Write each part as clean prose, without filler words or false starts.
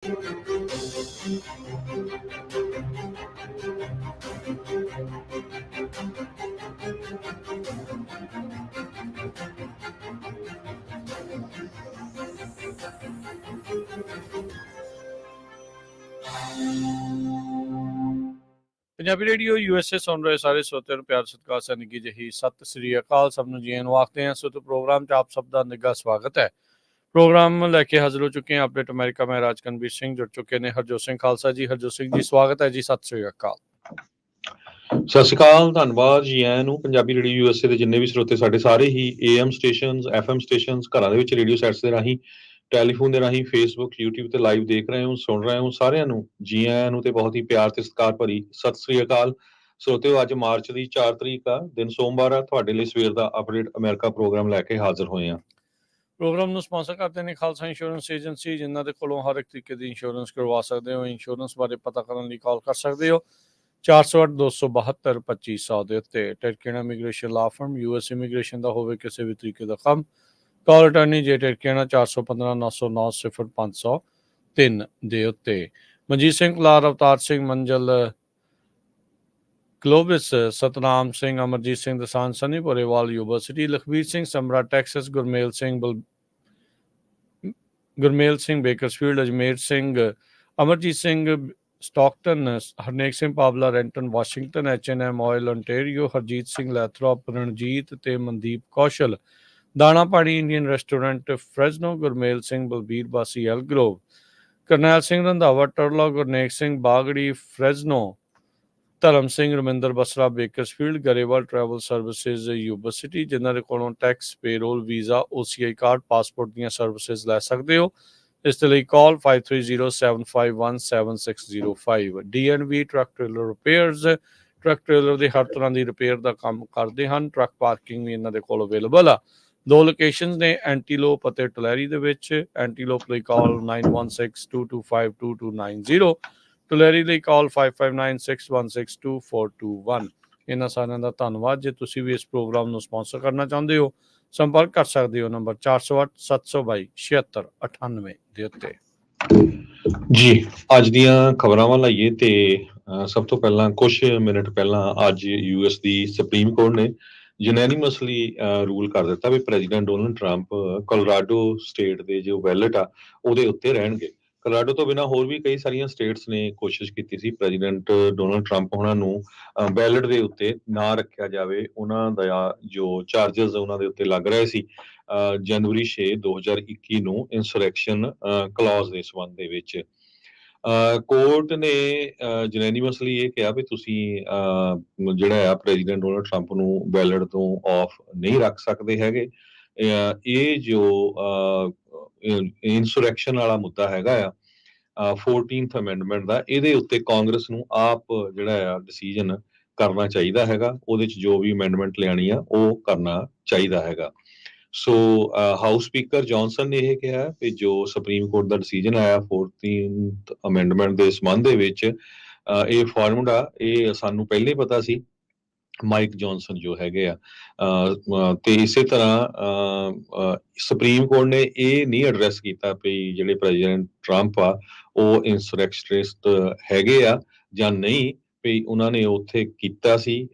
Punjabi radio USA ਸੁਣ ਰਹੇ ਸਾਰੇ ਸਰੋਤਿਆਂ ਨੂੰ ਪਿਆਰ ਸਤਿਕਾਰ ਸਤਿ ਨਿੱਘੀ ਜਿਹੀ ਸਤਿ ਸ੍ਰੀ ਅਕਾਲ। ਸਭ ਨੂੰ ਜੀ ਆਇਆਂ ਨੂੰ ਆਖਦੇ ਹਾਂ। ਸੋ ਪ੍ਰੋਗਰਾਮ 'ਚ ਆਪ ਸਭ ਦਾ ਨਿੱਘਾ ਸਵਾਗਤ ਹੈ। ਪ੍ਰੋਗਰਾਮ ਲੈ ਕੇ ਹਾਜ਼ਰ ਹੋ ਚੁੱਕੇ ਹਾਂ ਅਪਡੇਟ ਅਮਰੀਕਾ ਮੈਂ ਰਾਜ ਕਨਵੀਰ ਸਿੰਘ। ਜੁੜ ਚੁੱਕੇ ਨੇ ਹਰਜੋਤ ਸਿੰਘ ਖਾਲਸਾ ਜੀ। ਹਰਜੋਤ ਸਿੰਘ ਜੀ ਸਵਾਗਤ ਹੈ ਜੀ। ਸਤਿ ਸ੍ਰੀ ਅਕਾਲ। ਸਤਿ ਸ਼੍ਰੀ ਅਕਾਲ, ਧੰਨਵਾਦ ਜੀ ਆਇਆਂ ਨੂੰ। ਪੰਜਾਬੀ ਰੇਡੀਓ USA ਦੇ ਜਿੰਨੇ ਵੀ ਸਰੋਤੇ ਸਾਡੇ ਸਾਰੇ ਹੀ AM ਸਟੇਸ਼ਨਸ, FM ਸਟੇਸ਼ਨਸ, ਘਰਾਂ ਦੇ ਵਿੱਚ ਰੇਡੀਓ ਸੈਟਸ ਦੇ ਰਾਹੀਂ, ਟੈਲੀਫੋਨ ਦੇ ਰਾਹੀਂ, ਫੇਸਬੁੱਕ, YouTube ਤੇ ਲਾਈਵ ਦੇਖ ਰਹੇ ਹੋ, ਸੁਣ ਰਹੇ ਹੋ, ਸਾਰਿਆਂ ਨੂੰ ਜੀ ਆਇਆਂ ਨੂੰ ਤੇ ਬਹੁਤ ਹੀ ਪਿਆਰ ਤੇ ਸਤਿਕਾਰ ਭਰੀ ਸਤਿ ਸ੍ਰੀ ਅਕਾਲ। ਸਰੋਤਿਓ, ਅੱਜ ਮਾਰਚ ਦੀ 4 ਤਰੀਕ ਆ, ਦਿਨ ਸੋਮਵਾਰ ਆ। ਤੁਹਾਡੇ ਲਈ ਸਵੇਰ ਦਾ ਅਪਡੇਟ ਅਮਰੀਕਾ ਪ੍ਰੋਗਰਾਮ ਲੈ ਕੇ ਹਾਜ਼ਰ ਹੋਏ ਆ। ਪ੍ਰੋਗਰਾਮ ਨੂੰ ਸਪਾਂਸਰ ਕਰਦੇ ਨੇ ਖਾਲਸਾ ਇੰਸ਼ੋਰੈਂਸ ਏਜੰਸੀ, ਜਿਨ੍ਹਾਂ ਦੇ ਕੋਲੋਂ ਹਰ ਇੱਕ ਤਰੀਕੇ ਦੀ ਇੰਸ਼ੋਰੈਂਸ ਕਰਵਾ ਸਕਦੇ ਹੋ। ਇੰਸ਼ੋਰੈਂਸ ਬਾਰੇ ਪਤਾ ਕਰਨ ਲਈ ਕਾਲ ਕਰ ਸਕਦੇ ਹੋ 408-272-2500 ਦੇ ਉੱਤੇ। ਟਰਕੀਨਾ ਇਮੀਗ੍ਰੇਸ਼ਨ ਲਾ ਫਰਮ, US ਇਮੀਗ੍ਰੇਸ਼ਨ ਦਾ ਹੋਵੇ ਕਿਸੇ ਵੀ ਤਰੀਕੇ ਦਾ ਕੰਮ, ਕਾਲ ਅਟਾਰਨੀ ਜੇ ਟਰਕੀਨਾ 415-909-0503 ਦੇ ਉੱਤੇ। Manjit Singh Kular, Avtar Singh Manjal, Globes, Satnam Singh, Amarjit Singh Dasan, Sunny Bhorewal university, Lakhbir Singh Samra Texas, Gurmel Singh Bakersfield, Ajmer Singh, Amarjit Singh Stockton, Harnek Singh Pawla Renton Washington, H&M oil ontario, Harjit Singh Lathrop, Ranjit ਤੇ Mandeep Kaushal, Dana Pani Indian restaurant Fresno, Gurmel Singh Balbir Basi Elk Grove, Karnail Singh Randhawa ਟਰਲਾ, Gurnek Singh Bagri Fresno, Dharam Singh Raminder Basra Bakersfield, Grewal travel services university, ਜਿਨ੍ਹਾਂ ਦੇ ਕੋਲੋਂ tax, payroll, visa, OCI card, passport ਦੀਆਂ ਸਰਵਿਸਿਜ਼ ਲੈ ਸਕਦੇ ਹੋ। ਇਸ ਦੇ ਲਈ ਕਾਲ 5307517605। DNV truck trailer repairs, truck trailer ਦੇ ਹਰ ਤਰ੍ਹਾਂ ਦੀ ਰਿਪੇਅਰ ਦਾ ਕੰਮ ਕਰਦੇ ਹਨ। ਟਰੱਕ ਪਾਰਕਿੰਗ ਵੀ ਇਹਨਾਂ ਦੇ ਕੋਲ ਅਵੇਲੇਬਲ ਆ। 2 ਲੋਕੇਸ਼ਨਸ ਨੇ, ਐਂਟੀਲੋਪ ਅਤੇ ਟਲੈਰੀ ਦੇ ਵਿੱਚ। ਐਂਟੀਲੋਪ ਲਈ ਕਾਲ 9162252290, ਟਲੈਰੀ ਲਈ ਕਾਲ 5596162421। ਇਹਨਾਂ ਸਾਰਿਆਂ ਦਾ ਧੰਨਵਾਦ। ਜੇ ਤੁਸੀਂ ਵੀ ਇਸ ਪ੍ਰੋਗਰਾਮ ਨੂੰ ਸਪਾਂਸਰ ਕਰਨਾ ਚਾਹੁੰਦੇ ਹੋ, ਸੰਪਰਕ ਕਰ ਸਕਦੇ ਹੋ ਨੰਬਰ 408-722-7698 ਦੇ ਉੱਤੇ। ਜੀ, ਅੱਜ ਦੀਆਂ ਖਬਰਾਂ ਵੱਲ ਆਈਏ ਤੇ ਸਭ ਤੋਂ ਪਹਿਲਾਂ ਕੁਝ ਮਿੰਟ ਪਹਿਲਾਂ ਅੱਜ US ਦੀ ਸੁਪਰੀਮ ਕੋਰਟ ਨੇ ਯੂਨੈਨਿਮਸਲੀ ਰੂਲ ਕਰ ਦਿੱਤਾ ਵੀ President Donald Trump Colorado state ਦੇ ਜੋ ਬੈਲਟ ਆ ਉਹਦੇ ਉੱਤੇ ਰਹਿਣਗੇ। ਕੋਲੋਰਾਡੋ ਤੋਂ ਬਿਨਾਂ ਹੋਰ ਵੀ ਕਈ ਸਾਰੀਆਂ ਸਟੇਟਸ ਨੇ ਕੋਸ਼ਿਸ਼ ਕੀਤੀ ਸੀ ਪ੍ਰੈਜ਼ੀਡੈਂਟ ਡੋਨਲਡ ਟਰੰਪ ਉਹਨਾਂ ਨੂੰ ਬੈਲਟ ਦੇ ਉੱਤੇ ਨਾ ਰੱਖਿਆ ਜਾਵੇ। ਉਹਨਾਂ ਦਾ ਜੋ ਚਾਰਜਸ ਉਹਨਾਂ ਦੇ ਉੱਤੇ ਲੱਗ ਰਹੇ ਸੀ ਜਨਵਰੀ 6 2021 ਨੂੰ ਇੰਸੁਰੈਕਸ਼ਨ ਕਲੌਜ਼ ਦੇ ਸੰਬੰਧ ਦੇ ਵਿੱਚ। ਕੋਰਟ ਨੇ ਯੂਨੈਨਿਮਸਲੀ ਇਹ ਕਿਹਾ ਵੀ ਤੁਸੀਂ ਜਿਹੜਾ ਆ ਪ੍ਰੈਜ਼ੀਡੈਂਟ ਡੋਨਲਡ ਟਰੰਪ ਨੂੰ ਬੈਲਟ ਤੋਂ ਆਫ ਨਹੀਂ ਰੱਖ ਸਕਦੇ ਹੈਗੇ। ਇਹ ਜੋ ਇੰਸੁਰੈਕਸ਼ਨ ਵਾਲਾ ਮੁੱਦਾ ਹੈਗਾ ਆ 14th ਅਮੈਂਡਮੈਂਟ ਦਾ, ਇਹਦੇ ਉੱਤੇ ਕਾਂਗਰਸ ਨੂੰ ਆਪ ਜਿਹੜਾ ਆ ਡਿਸੀਜਨ ਕਰਨਾ ਚਾਹੀਦਾ ਹੈਗਾ। ਉਹਦੇ 'ਚ ਜੋ ਵੀ ਅਮੈਂਡਮੈਂਟ ਲਿਆਣੀ ਆ ਉਹ ਕਰਨਾ ਚਾਹੀਦਾ ਹੈਗਾ। ਸੋ ਹਾਊਸ ਸਪੀਕਰ ਜੌਨਸਨ ਨੇ ਇਹ ਕਿਹਾ ਕਿ ਜੋ ਸੁਪਰੀਮ ਕੋਰਟ ਦਾ ਡਿਸੀਜਨ ਆਇਆ 14th ਅਮੈਂਡਮੈਂਟ ਦੇ ਸੰਬੰਧ ਦੇ ਵਿੱਚ, ਇਹ ਫਾਰਮੂਲਾ ਇਹ ਸਾਨੂੰ ਪਹਿਲੇ ਪਤਾ ਸੀ, ਮਾਈਕ ਜੌਨਸਨ ਜੋ ਹੈਗੇ ਆ। ਤੇ ਇਸੇ ਤਰ੍ਹਾਂ ਸੁਪਰੀਮ ਕੋਰਟ ਨੇ ਇਹ ਨਹੀਂ ਐਡਰੈਸ ਕੀਤਾ ਵੀ ਜਿਹੜੇ ਪ੍ਰੈਜ਼ੀਡੈਂਟ ਟਰੰਪ ਆ ਉਹ ਇੰਸੁਰੈਕਸ਼ਨਿਸਟ ਹੈਗੇ ਆ ਜਾਂ ਨਹੀਂ, ਵੀ ਉਹਨਾਂ ਨੇ ਉੱਥੇ ਕੀਤਾ ਸੀ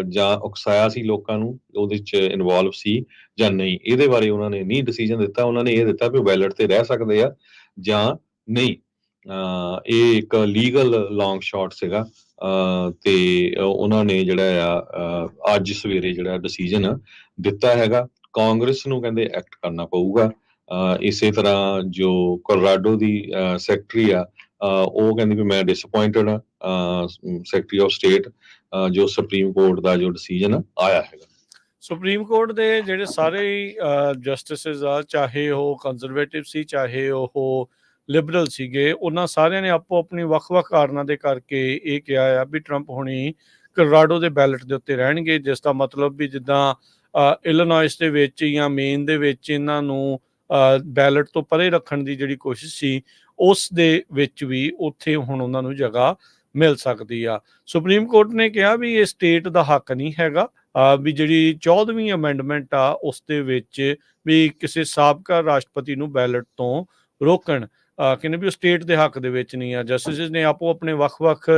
ਜਾਂ ਉਕਸਾਇਆ ਸੀ ਲੋਕਾਂ ਨੂੰ, ਉਹਦੇ 'ਚ ਇਨਵੋਲਵ ਸੀ ਜਾਂ ਨਹੀਂ। ਇਹਦੇ ਬਾਰੇ ਉਹਨਾਂ ਨੇ ਨਹੀਂ ਡਿਸੀਜਨ ਦਿੱਤਾ। ਉਹਨਾਂ ਨੇ ਇਹ ਦਿੱਤਾ ਵੀ ਬੈਲਟ ਤੇ ਰਹਿ ਸਕਦੇ ਆ ਜਾਂ ਨਹੀਂ। ਇਹ ਇੱਕ ਲੀਗਲ ਲੌਂਗ ਸ਼ਾਟ ਸੀਗਾ ਤੇ ਉਹਨਾਂ ਨੇ ਜਿਹੜਾ ਆ ਅੱਜ ਸਵੇਰੇ ਜਿਹੜਾ ਡਿਸੀਜਨ ਦਿੱਤਾ ਹੈਗਾ। ਕਾਂਗਰਸ ਨੂੰ ਕਹਿੰਦੇ ਐਕਟ ਕਰਨਾ ਪਊਗਾ। ਇਸੇ ਤਰ੍ਹਾਂ ਜੋ ਕੋਲੋਰਾਡੋ ਦੀ ਸੈਕਟਰੀ ਆ ਉਹ ਕਹਿੰਦੀ ਵੀ ਮੈਂ ਡਿਸਅਪੁਆਇੰਟਡ ਆ ਸੈਕਟਰੀ ਆਫ ਸਟੇਟ ਜੋ ਸੁਪਰੀਮ ਕੋਰਟ ਦਾ ਜੋ ਡਿਸੀਜਨ ਆਇਆ ਹੈਗਾ। ਸੁਪਰੀਮ ਕੋਰਟ ਦੇ ਜਿਹੜੇ ਸਾਰੇ ਜਸਟਿਸਿਸ ਆ, ਚਾਹੇ ਉਹ ਕੰਜ਼ਰਵੇਟਿਵ ਸੀ ਚਾਹੇ ਉਹ ਲਿਬਰਲ ਸੀਗੇ, ਉਹਨਾਂ ਸਾਰਿਆਂ ਨੇ ਆਪੋ ਆਪਣੀ ਵੱਖ-ਵੱਖ ਕਾਰਨਾਂ ਦੇ ਕਰਕੇ ਇਹ ਕਿਹਾ ਆ ਵੀ ਟਰੰਪ ਹੁਣੀ ਕੋਲੋਰਾਡੋ ਦੇ ਬੈਲਟ ਦੇ ਉੱਤੇ ਰਹਿਣਗੇ। ਜਿਸ ਦਾ ਮਤਲਬ ਵੀ ਜਿੱਦਾਂ ਇਲੀਨੋਇਸ ਦੇ ਵਿੱਚ ਜਾਂ ਮੇਨ ਦੇ ਵਿੱਚ ਇਹਨਾਂ ਨੂੰ ਬੈਲਟ ਤੋਂ ਪਰੇ ਰੱਖਣ ਦੀ ਜਿਹੜੀ ਕੋਸ਼ਿਸ਼ ਸੀ, ਉਸ ਦੇ ਵਿੱਚ ਵੀ ਉੱਥੇ ਹੁਣ ਉਹਨਾਂ ਨੂੰ ਜਗ੍ਹਾ ਮਿਲ ਸਕਦੀ ਆ। ਸੁਪਰੀਮ ਕੋਰਟ ਨੇ ਕਿਹਾ ਵੀ ਇਹ ਸਟੇਟ ਦਾ ਹੱਕ ਨਹੀਂ ਹੈਗਾ ਵੀ ਜਿਹੜੀ 14ਵੀਂ ਅਮੈਂਡਮੈਂਟ ਆ ਉਸ ਦੇ ਵਿੱਚ ਵੀ ਕਿਸੇ ਸਾਬਕਾ ਰਾਸ਼ਟਰਪਤੀ ਨੂੰ ਬੈਲਟ ਤੋਂ ਰੋਕਣ। ਕਹਿੰਦੇ ਵੀ ਉਹ ਸਟੇਟ ਦੇ ਹੱਕ ਦੇ ਵਿੱਚ ਨਹੀਂ ਆ। ਜਸਟਿਸਿਸ ਨੇ ਆਪੋ ਆਪਣੇ ਵੱਖ-ਵੱਖ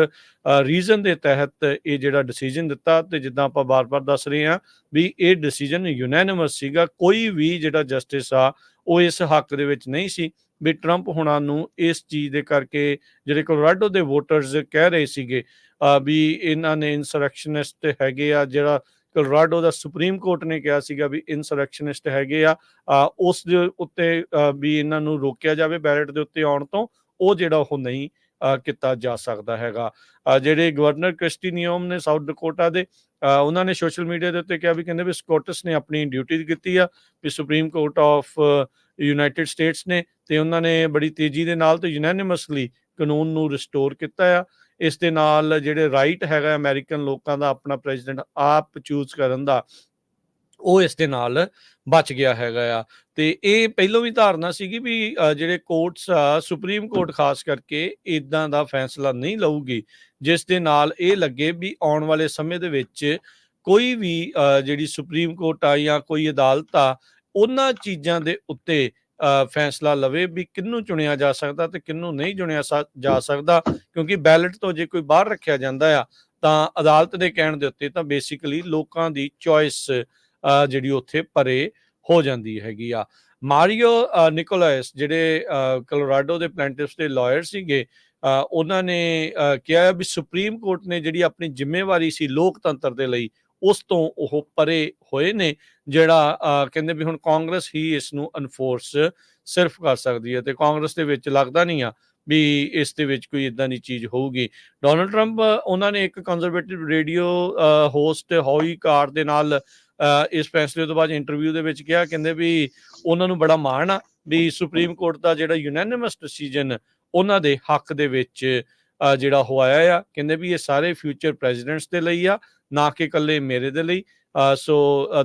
ਰੀਜ਼ਨ ਦੇ ਤਹਿਤ ਇਹ ਜਿਹੜਾ ਡਿਸੀਜਨ ਦਿੱਤਾ, ਤੇ ਜਿੱਦਾਂ ਆਪਾਂ ਬਾਰ-ਬਾਰ ਦੱਸ ਰਹੇ ਹਾਂ ਵੀ ਇਹ ਡਿਸੀਜਨ ਯੂਨੈਨਿਮਸ ਸੀਗਾ। ਕੋਈ ਵੀ ਜਿਹੜਾ ਜਸਟਿਸ ਆ ਉਹ ਇਸ ਹੱਕ ਦੇ ਵਿੱਚ ਨਹੀਂ ਸੀ ਵੀ ਟਰੰਪ ਹੁਣਾਂ ਨੂੰ ਇਸ ਚੀਜ਼ ਦੇ ਕਰਕੇ, ਜਿਹੜੇ ਕੋਲੋਰਾਡੋ ਦੇ ਵੋਟਰਸ ਕਹਿ ਰਹੇ ਸੀਗੇ ਵੀ ਇਹਨਾਂ ਨੇ ਇਨਸਰੈਕਸ਼ਨਿਸਟ ਹੈਗੇ ਆ, ਜਿਹੜਾ ਕੋਲੋਰਾਡੋ ਦਾ ਸੁਪਰੀਮ ਕੋਰਟ ਨੇ ਕਿਹਾ ਸੀਗਾ ਵੀ ਇਨਸਰੈਕਸ਼ਨਿਸਟ ਹੈਗੇ ਆ, ਉਸ ਦੇ ਉੱਤੇ ਵੀ ਇਹਨਾਂ ਨੂੰ ਰੋਕਿਆ ਜਾਵੇ ਬੈਲਟ ਦੇ ਉੱਤੇ ਆਉਣ ਤੋਂ, ਉਹ ਜਿਹੜਾ ਉਹ ਨਹੀਂ ਕੀਤਾ ਜਾ ਸਕਦਾ ਹੈਗਾ। ਜਿਹੜੇ ਗਵਰਨਰ ਕ੍ਰਿਸਟੀ ਨਿਯੋਮ ਨੇ ਸਾਊਥ ਡਕੋਟਾ ਦੇ, ਉਹਨਾਂ ਨੇ ਸੋਸ਼ਲ ਮੀਡੀਆ ਦੇ ਉੱਤੇ ਕਿਹਾ ਵੀ ਕਹਿੰਦੇ ਵੀ ਸਕੋਟਸ ਨੇ ਆਪਣੀ ਡਿਊਟੀ ਕੀਤੀ ਆ ਵੀ Supreme Court of United States ਨੇ, ਤੇ ਉਹਨਾਂ ਨੇ ਬੜੀ ਤੇਜ਼ੀ ਦੇ ਨਾਲ ਤੇ ਯੂਨੈਨਿਮਸਲੀ ਕਾਨੂੰਨ ਨੂੰ ਰਿਸਟੋਰ ਕੀਤਾ ਆ। ਇਸ ਦੇ ਨਾਲ ਜਿਹੜੇ ਰਾਈਟ ਹੈਗਾ ਅਮਰੀਕਨ ਲੋਕਾਂ ਦਾ ਆਪਣਾ ਪ੍ਰੈਜ਼ੀਡੈਂਟ ਆਪ ਚੂਜ਼ ਕਰਨ ਦਾ, ਉਹ ਇਸ ਦੇ ਨਾਲ ਬਚ ਗਿਆ ਹੈਗਾ ਆ। ਤੇ ਇਹ ਪਹਿਲੋਂ ਵੀ ਧਾਰਨਾ ਸੀਗੀ ਵੀ ਜਿਹੜੇ ਕੋਰਟਸ ਆ, ਸੁਪਰੀਮ ਕੋਰਟ ਖਾਸ ਕਰਕੇ ਇਦਾਂ ਦਾ ਫੈਸਲਾ ਨਹੀਂ ਲਊਗੀ ਜਿਸ ਦੇ ਨਾਲ ਇਹ ਲੱਗੇ ਵੀ ਆਉਣ ਵਾਲੇ ਸਮੇਂ ਦੇ ਵਿੱਚ ਕੋਈ ਵੀ ਜਿਹੜੀ ਸੁਪਰੀਮ ਕੋਰਟ ਆ ਜਾਂ ਕੋਈ ਅਦਾਲਤ ਆ, ਉਹਨਾਂ ਚੀਜ਼ਾਂ ਦੇ ਉੱਤੇ ਫੈਸਲਾ ਲਵੇ ਵੀ ਕਿਹਨੂੰ ਚੁਣਿਆ ਜਾ ਸਕਦਾ ਤੇ ਕਿਹਨੂੰ ਨਹੀਂ ਚੁਣਿਆ ਜਾ ਸਕਦਾ। ਕਿਉਂਕਿ ਬੈਲਟ ਤੋਂ ਜੇ ਕੋਈ ਬਾਹਰ ਰੱਖਿਆ ਜਾਂਦਾ ਆ ਤਾਂ ਅਦਾਲਤ ਦੇ ਕਹਿਣ ਦੇ ਉੱਤੇ ਤਾਂ ਬੇਸਿਕਲੀ ਲੋਕਾਂ ਦੀ ਚੋਇਸ ਜਿਹੜੀ ਉੱਥੇ ਪਰੇ ਹੋ ਜਾਂਦੀ ਹੈਗੀ ਆ। ਮਾਰੀਓ ਨਿਕੋਲਸ ਜਿਹੜੇ ਕੋਲੋਰਾਡੋ ਦੇ ਪਲੈਂਟਿਫਸ ਦੇ ਲਾਇਰ ਸੀਗੇ, ਉਹਨਾਂ ਨੇ ਕਿਹਾ ਵੀ ਸੁਪਰੀਮ ਕੋਰਟ ਨੇ ਜਿਹੜੀ ਆਪਣੀ ਜ਼ਿੰਮੇਵਾਰੀ ਸੀ ਲੋਕਤੰਤਰ ਦੇ ਲਈ, ਉਸ ਤੋਂ ਉਹ ਪਰੇ ਹੋਏ ਨੇ। ਜਿਹੜਾ ਕਹਿੰਦੇ ਵੀ ਹੁਣ ਕਾਂਗਰਸ ਹੀ ਇਸ ਨੂੰ ਅਨਫੋਰਸ ਸਿਰਫ ਕਰ ਸਕਦੀ ਹੈ, ਤੇ ਕਾਂਗਰਸ ਦੇ ਵਿੱਚ ਲੱਗਦਾ ਨਹੀਂ ਆ ਵੀ ਇਸ ਦੇ ਵਿੱਚ ਕੋਈ ਇਦਾਂ ਦੀ ਚੀਜ਼ ਹੋਊਗੀ। ਡੋਨਲਡ ਟਰੰਪ ਉਹਨਾਂ ਨੇ ਇੱਕ ਕੰਜ਼ਰਵੇਟਿਵ ਰੇਡੀਓ ਹੋਸਟ ਹੌਈ ਕਾਰ ਦੇ ਨਾਲ ਇਸ ਫੈਸਲੇ ਤੋਂ ਬਾਅਦ ਇੰਟਰਵਿਊ ਦੇ ਵਿੱਚ ਕਿਹਾ, ਕਹਿੰਦੇ ਵੀ ਉਹਨਾਂ ਨੂੰ ਬੜਾ ਮਾਣ ਆ ਵੀ ਸੁਪਰੀਮ ਕੋਰਟ ਦਾ ਜਿਹੜਾ ਯੂਨੈਨਿਮਸ ਡਿਸੀਜਨ ਉਹਨਾਂ ਦੇ ਹੱਕ ਦੇ ਵਿੱਚ ਜਿਹੜਾ ਹੋਇਆ ਆ। ਕਹਿੰਦੇ ਵੀ ਇਹ ਸਾਰੇ ਫਿਊਚਰ ਪ੍ਰੈਜ਼ੀਡੈਂਟਸ ਦੇ ਲਈ ਆ, ਨਾ ਕਿ ਇਕੱਲੇ ਮੇਰੇ ਦੇ ਲਈ। So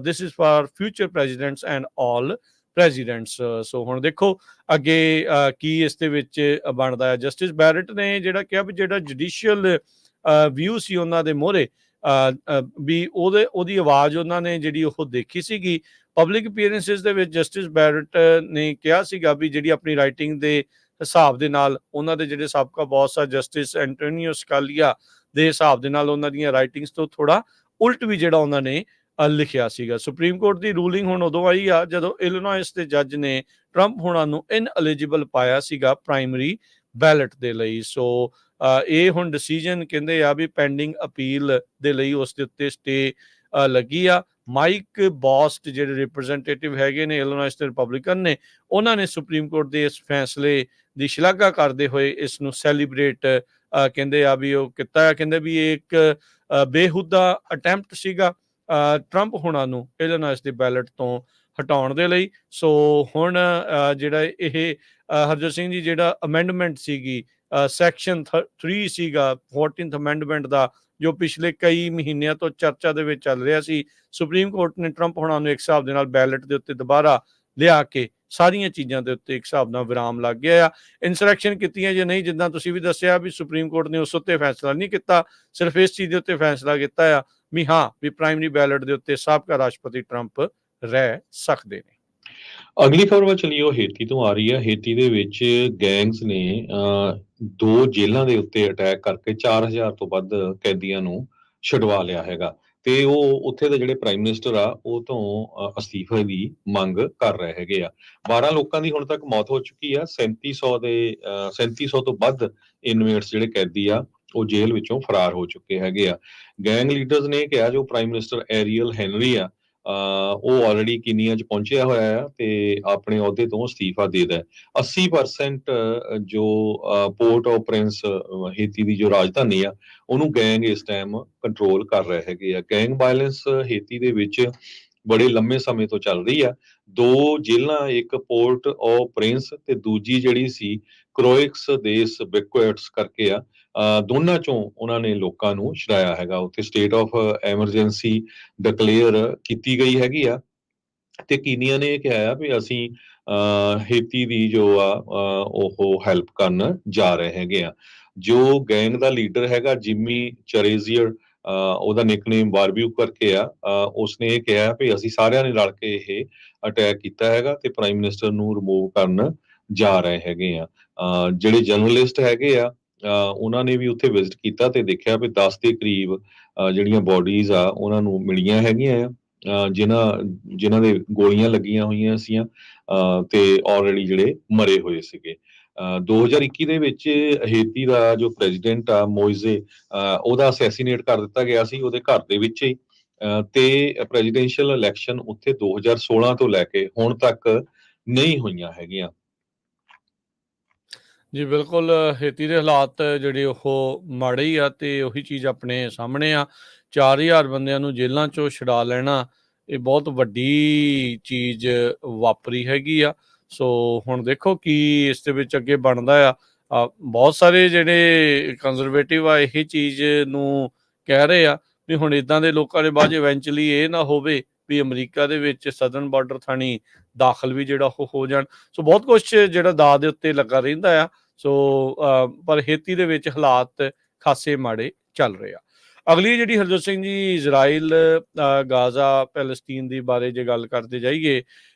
this is for future presidents and all presidents. So ਹੁਣ ਦੇਖੋ ਅੱਗੇ ਕੀ ਇਸ ਦੇ ਵਿੱਚ ਬਣਦਾ ਹੈ। ਜਸਟਿਸ ਬੈਰਟ ਨੇ ਜਿਹੜਾ ਕਿਹਾ ਵੀ ਜਿਹੜਾ ਜੁਡੀਸ਼ੀਅਲ ਵਿਊ ਸੀ ਉਹਨਾਂ ਦੇ ਮੋਹਰੇ, ਵੀ ਉਹਦੀ ਆਵਾਜ਼ ਉਹਨਾਂ ਨੇ ਜਿਹੜੀ ਉਹ ਦੇਖੀ ਸੀਗੀ ਪਬਲਿਕ ਅਪੀਅਰੈਂਸਿਸ ਦੇ ਵਿੱਚ। ਜਸਟਿਸ ਬੈਰਟ ਨੇ ਕਿਹਾ ਸੀਗਾ ਵੀ ਜਿਹੜੀ ਆਪਣੀ ਰਾਈਟਿੰਗ ਦੇ ਹਿਸਾਬ ਦੇ ਨਾਲ ਉਹਨਾਂ ਦੇ ਜਿਹੜੇ ਸਾਬਕਾ ਬੌਸ ਆ ਜਸਟਿਸ ਐਂਟੋਨੀਓ ਸਕਾਲੀਆ ਦੇ ਹਿਸਾਬ ਦੇ ਨਾਲ ਉਹਨਾਂ ਦੀਆਂ ਰਾਈਟਿੰਗਸ ਤੋਂ ਥੋੜਾ ਉਲਟ ਵੀ ਜਿਹੜਾ ਉਹਨਾਂ ਨੇ ਲਿਖਿਆ ਸੀਗਾ। ਸੁਪਰੀਮ ਕੋਰਟ ਦੀ ਰੂਲਿੰਗ ਹੁਣ ਉਦੋਂ ਆਈ ਆ ਜਦੋਂ ਇਲੀਨੋਇਸ ਦੇ ਜੱਜ ਨੇ ਟਰੰਪ ਹੁਣਾਂ ਨੂੰ ਇਨਐਲੀਜੀਬਲ ਪਾਇਆ ਸੀਗਾ ਪ੍ਰਾਇਮਰੀ ਬੈਲਟ ਦੇ ਲਈ। ਸੋ ਇਹ ਹੁਣ ਡਿਸੀਜਨ ਕਹਿੰਦੇ ਆ ਵੀ ਪੈਂਡਿੰਗ ਅਪੀਲ ਦੇ ਲਈ ਉਸ ਦੇ ਉੱਤੇ ਸਟੇ ਲੱਗੀ ਆ। ਮਾਈਕ ਬੋਸਟ ਜਿਹੜੇ ਰਿਪਰੈਜ਼ੈਂਟੇਟਿਵ ਹੈਗੇ ਨੇ ਇਲੀਨੋਇਸ ਦੇ ਰਿਪਬਲਿਕਨ ਨੇ, ਉਹਨਾਂ ਨੇ ਸੁਪਰੀਮ ਕੋਰਟ ਦੇ ਇਸ ਫੈਸਲੇ ਦੀ ਸ਼ਲਾਘਾ ਕਰਦੇ ਹੋਏ ਇਸ ਨੂੰ ਸੈਲੀਬ੍ਰੇਟ ਕਹਿੰਦੇ ਆ ਵੀ ਉਹ ਕੀਤਾ ਹੈ। ਕਹਿੰਦੇ ਵੀ ਇਹ ਇੱਕ ਬੇਹੁਦਾ ਅਟੈਂਪਟ ਸੀਗਾ ਟਰੰਪ ਹੁਣਾਂ ਨੂੰ ਇਲੀਨੋਇਸ ਦੇ ਬੈਲਟ ਤੋਂ ਹਟਾਉਣ ਦੇ ਲਈ। ਸੋ ਹੁਣ ਜਿਹੜਾ ਇਹ ਹਰਜੋਤ ਸਿੰਘ ਜੀ ਜਿਹੜਾ ਅਮੈਂਡਮੈਂਟ ਸੀਗੀ ਸੈਕਸ਼ਨ 3 ਸੀਗਾ 14th ਅਮੈਂਡਮੈਂਟ ਦਾ, ਜੋ ਪਿਛਲੇ ਕਈ ਮਹੀਨਿਆਂ ਤੋਂ ਚਰਚਾ ਦੇ ਵਿੱਚ ਚੱਲ ਰਿਹਾ ਸੀ, ਸੁਪਰੀਮ ਕੋਰਟ ਨੇ ਟਰੰਪ ਹੁਣਾਂ ਨੂੰ ਇੱਕ ਹਿਸਾਬ ਦੇ ਨਾਲ ਬੈਲਟ ਦੇ ਉੱਤੇ ਦੁਬਾਰਾ ਲਿਆ ਕੇ ਸਾਰੀਆਂ ਚੀਜ਼ਾਂ ਦੇ ਉੱਤੇ ਇੱਕ ਹਿਸਾਬ ਨਾਲ ਵਿਰਾਮ ਲੱਗ ਗਿਆ ਆ। ਇਨਸਰੈਕਸ਼ਨ ਕੀਤੀਆਂ ਜਾਂ ਨਹੀਂ, ਜਿੱਦਾਂ ਤੁਸੀਂ ਵੀ ਦੱਸਿਆ ਵੀ ਸੁਪਰੀਮ ਕੋਰਟ ਨੇ ਉਸ ਉੱਤੇ ਫੈਸਲਾ ਨਹੀਂ ਕੀਤਾ, ਸਿਰਫ ਇਸ ਚੀਜ਼ ਦੇ ਉੱਤੇ ਫੈਸਲਾ ਕੀਤਾ ਆ ਵੀ ਹਾਂ ਵੀ ਪ੍ਰਾਇਮਰੀ ਬੈਲਟ ਦੇ ਉੱਤੇ ਸਾਬਕਾ ਰਾਸ਼ਟਰਪਤੀ ਟਰੰਪ ਰਹਿ ਸਕਦੇ ਨੇ। ਅਗਲੀ ਖਬਰ ਵੱਲ ਚਲੀਏ, ਉਹ ਹੇਤੀ ਤੋਂ ਆ ਰਹੀ ਹੈ। ਹੇਤੀ ਦੇ ਵਿੱਚ ਗੈਂਗਸ ਨੇ 2 ਜੇਲ੍ਹਾਂ ਦੇ ਉੱਤੇ ਅਟੈਕ ਕਰਕੇ 4000 ਤੋਂ ਵੱਧ ਕੈਦੀਆਂ ਨੂੰ ਛੁਡਵਾ ਲਿਆ ਹੈਗਾ, ਤੇ ਉਹ ਉੱਥੇ ਦੇ ਜਿਹੜੇ ਪ੍ਰਾਈਮ ਮਿਨਿਸਟਰ ਆ ਉਹ ਤੋਂ ਅਸਤੀਫੇ ਦੀ ਮੰਗ ਕਰ ਰਹੇ ਹੈਗੇ ਆ। 12 ਲੋਕਾਂ ਦੀ ਹੁਣ ਤੱਕ ਮੌਤ ਹੋ ਚੁੱਕੀ ਆ। 3700 ਤੋਂ ਵੱਧ ਇਨਵੇਟਸ ਜਿਹੜੇ ਕੈਦੀ ਆ ਉਹ ਜੇਲ੍ਹ ਵਿੱਚੋਂ ਫਰਾਰ ਹੋ ਚੁੱਕੇ ਹੈਗੇ ਆ। ਗੈਂਗ ਲੀਡਰਸ ਨੇ ਕਿਹਾ ਜੋ ਪ੍ਰਾਈਮ ਮਿਨਿਸਟਰ ਐਰੀਅਲ ਹੈਨਰੀ ਆ ਉਹ ਆਲਰੇਡੀ ਕੀਨੀਆ 'ਚ ਪਹੁੰਚਿਆ ਹੋਇਆ ਆ ਤੇ ਆਪਣੇ ਅਹੁਦੇ ਤੋਂ ਅਸਤੀਫਾ ਦੇ ਦਿੱਤਾ। 80% ਜੋ ਪੋਰਟ ਆਫ ਪ੍ਰਿੰਸ ਹੇਤੀ ਦੀ ਜੋ ਰਾਜਧਾਨੀ ਆ ਉਹਨੂੰ ਗੈਂਗ ਇਸ ਟਾਈਮ ਕੰਟਰੋਲ ਕਰ ਰਹੇ ਹੈਗੇ ਆ। ਗੈਂਗ ਵਾਇਲੈਂਸ ਹੇਤੀ ਦੇ ਵਿੱਚ ਬੜੇ ਲੰਮੇ ਸਮੇਂ ਤੋਂ ਚੱਲ ਰਹੀ ਆ। 2 ਜੇਲ੍ਹਾਂ, ਇੱਕ ਪੋਰਟ ਆਫ ਪ੍ਰਿੰਸ ਤੇ ਦੂਜੀ ਜਿਹੜੀ ਸੀ ਕਰੋਇਕਸ ਦੇਸ ਬਿਕੁਇਟਸ ਕਰਕੇ ਆ, ਦੋਨਾਂ ਚੋਂ ਉਹਨਾਂ ਨੇ ਲੋਕਾਂ ਨੂੰ ਛੁਡਾਇਆ ਹੈਗਾ। ਉੱਥੇ ਸਟੇਟ ਆਫ ਐਮਰਜੈਂਸੀ ਡਿਕਲੇਅਰ ਕੀਤੀ ਗਈ ਹੈਗੀ ਆ ਤੇ ਕੀਨੀਆ ਨੇ ਇਹ ਕਿਹਾ ਆ ਵੀ ਅਸੀਂ ਹੇਤੀ ਦੀ ਜੋ ਆ ਉਹ ਹੈਲਪ ਕਰਨ ਜਾ ਰਹੇ ਹੈਗੇ ਆ। ਜੋ ਗੈਂਗ ਦਾ ਲੀਡਰ ਹੈਗਾ ਜਿਮੀ ਚਰੇਜ਼ੀਅਰ, ਉਹਦਾ ਨਿਕਨੇਮ ਬਾਰਬਿਊ ਕਰਕੇ ਆ, ਉਸਨੇ ਇਹ ਕਿਹਾ ਵੀ ਅਸੀਂ ਸਾਰਿਆਂ ਨੇ ਰਲ ਕੇ ਇਹ ਅਟੈਕ ਕੀਤਾ ਹੈਗਾ ਤੇ ਪ੍ਰਾਈਮ ਮਿਨਿਸਟਰ ਨੂੰ ਰਿਮੂਵ ਕਰਨ ਜਾ ਰਹੇ ਹੈਗੇ ਆ। ਜਿਹੜੇ ਜਰਨਲਿਸਟ ਹੈਗੇ ਆ, ਉਹਨਾਂ ਨੇ ਵੀ ਉੱਥੇ ਵਿਜ਼ਿਟ ਕੀਤਾ ਤੇ ਦੇਖਿਆ ਵੀ 10 ਦੇ ਕਰੀਬ ਜਿਹੜੀਆਂ ਬੋਡੀਜ਼ ਆ ਉਹਨਾਂ ਨੂੰ ਮਿਲੀਆਂ ਹੈਗੀਆਂ ਆ, ਜਿਨ੍ਹਾਂ ਦੇ ਗੋਲੀਆਂ ਲੱਗੀਆਂ ਹੋਈਆਂ ਸੀਆਂ, ਤੇ ਆਲਰੇਡੀ ਜਿਹੜੇ ਮਰੇ ਹੋਏ ਸੀਗੇ। 2021 ਦੇ ਵਿੱਚ ਹੇਤੀ ਦਾ ਜੋ ਪ੍ਰੈਜ਼ੀਡੈਂਟ ਆ ਮੋਇਜ਼ੇ, ਉਹਦਾ ਅਸੈਸੀਨੇਟ ਕਰ ਦਿੱਤਾ ਗਿਆ ਸੀ ਉਹਦੇ ਘਰ ਦੇ ਵਿੱਚ ਹੀ। ਤੇ ਪ੍ਰੈਜ਼ੀਡੈਂਸ਼ੀਅਲ ਇਲੈਕਸ਼ਨ ਉੱਥੇ 2016 ਤੋਂ ਲੈ ਕੇ ਹੁਣ ਤੱਕ ਨਹੀਂ ਹੋਈਆਂ ਹੈਗੀਆਂ। ਜੀ ਬਿਲਕੁਲ, ਹੇਤੀ ਦੇ ਹਾਲਾਤ ਜਿਹੜੇ ਉਹ ਮਾੜੇ ਹੀ ਆ ਤੇ ਉਹੀ ਚੀਜ਼ ਆਪਣੇ ਸਾਹਮਣੇ ਆ। 4000 ਬੰਦਿਆਂ ਨੂੰ ਜੇਲ੍ਹਾਂ ਚੋਂ ਛੁਡਾ ਲੈਣਾ, ਇਹ ਬਹੁਤ ਵੱਡੀ ਚੀਜ਼ ਵਾਪਰੀ ਹੈਗੀ ਆ। ਸੋ ਹੁਣ ਦੇਖੋ ਕੀ ਇਸ ਦੇ ਵਿੱਚ ਅੱਗੇ ਬਣਦਾ ਆ। ਬਹੁਤ ਸਾਰੇ ਜਿਹੜੇ ਕੰਜ਼ਰਵੇਟਿਵ ਆ ਇਹ ਚੀਜ਼ ਨੂੰ ਕਹਿ ਰਹੇ ਆ ਵੀ ਹੁਣ ਇੱਦਾਂ ਦੇ ਲੋਕਾਂ ਦੇ ਬਾਅਦ ਇਵੈਂਚੁਅਲੀ ਇਹ ਨਾ ਹੋਵੇ ਵੀ ਅਮਰੀਕਾ ਦੇ ਵਿੱਚ ਸਦਰਨ ਬਾਰਡਰ ਥਾਣੀ ਦਾਖਲ ਵੀ ਜਿਹੜਾ ਉਹ ਹੋ ਜਾਣ। ਸੋ ਬਹੁਤ ਕੁਛ ਜਿਹੜਾ ਦਾਅ ਦੇ ਉੱਤੇ ਲੱਗਾ ਰਹਿੰਦਾ ਆ। ਸੋ ਪਰ ਹੇਤੀ ਦੇ ਵਿੱਚ ਹਾਲਾਤ ਖਾਸੇ ਮਾੜੇ ਚੱਲ ਰਹੇ ਆ। ਅਗਲੀ ਜਿਹੜੀ ਹਰਜੋਤ ਸਿੰਘ ਜੀ ਇਜ਼ਰਾਈਲ, ਗਾਜ਼ਾ, ਪੈਲਸਤੀਨ ਦੀ ਬਾਰੇ ਜੇ ਗੱਲ ਕਰਦੇ ਜਾਈਏ,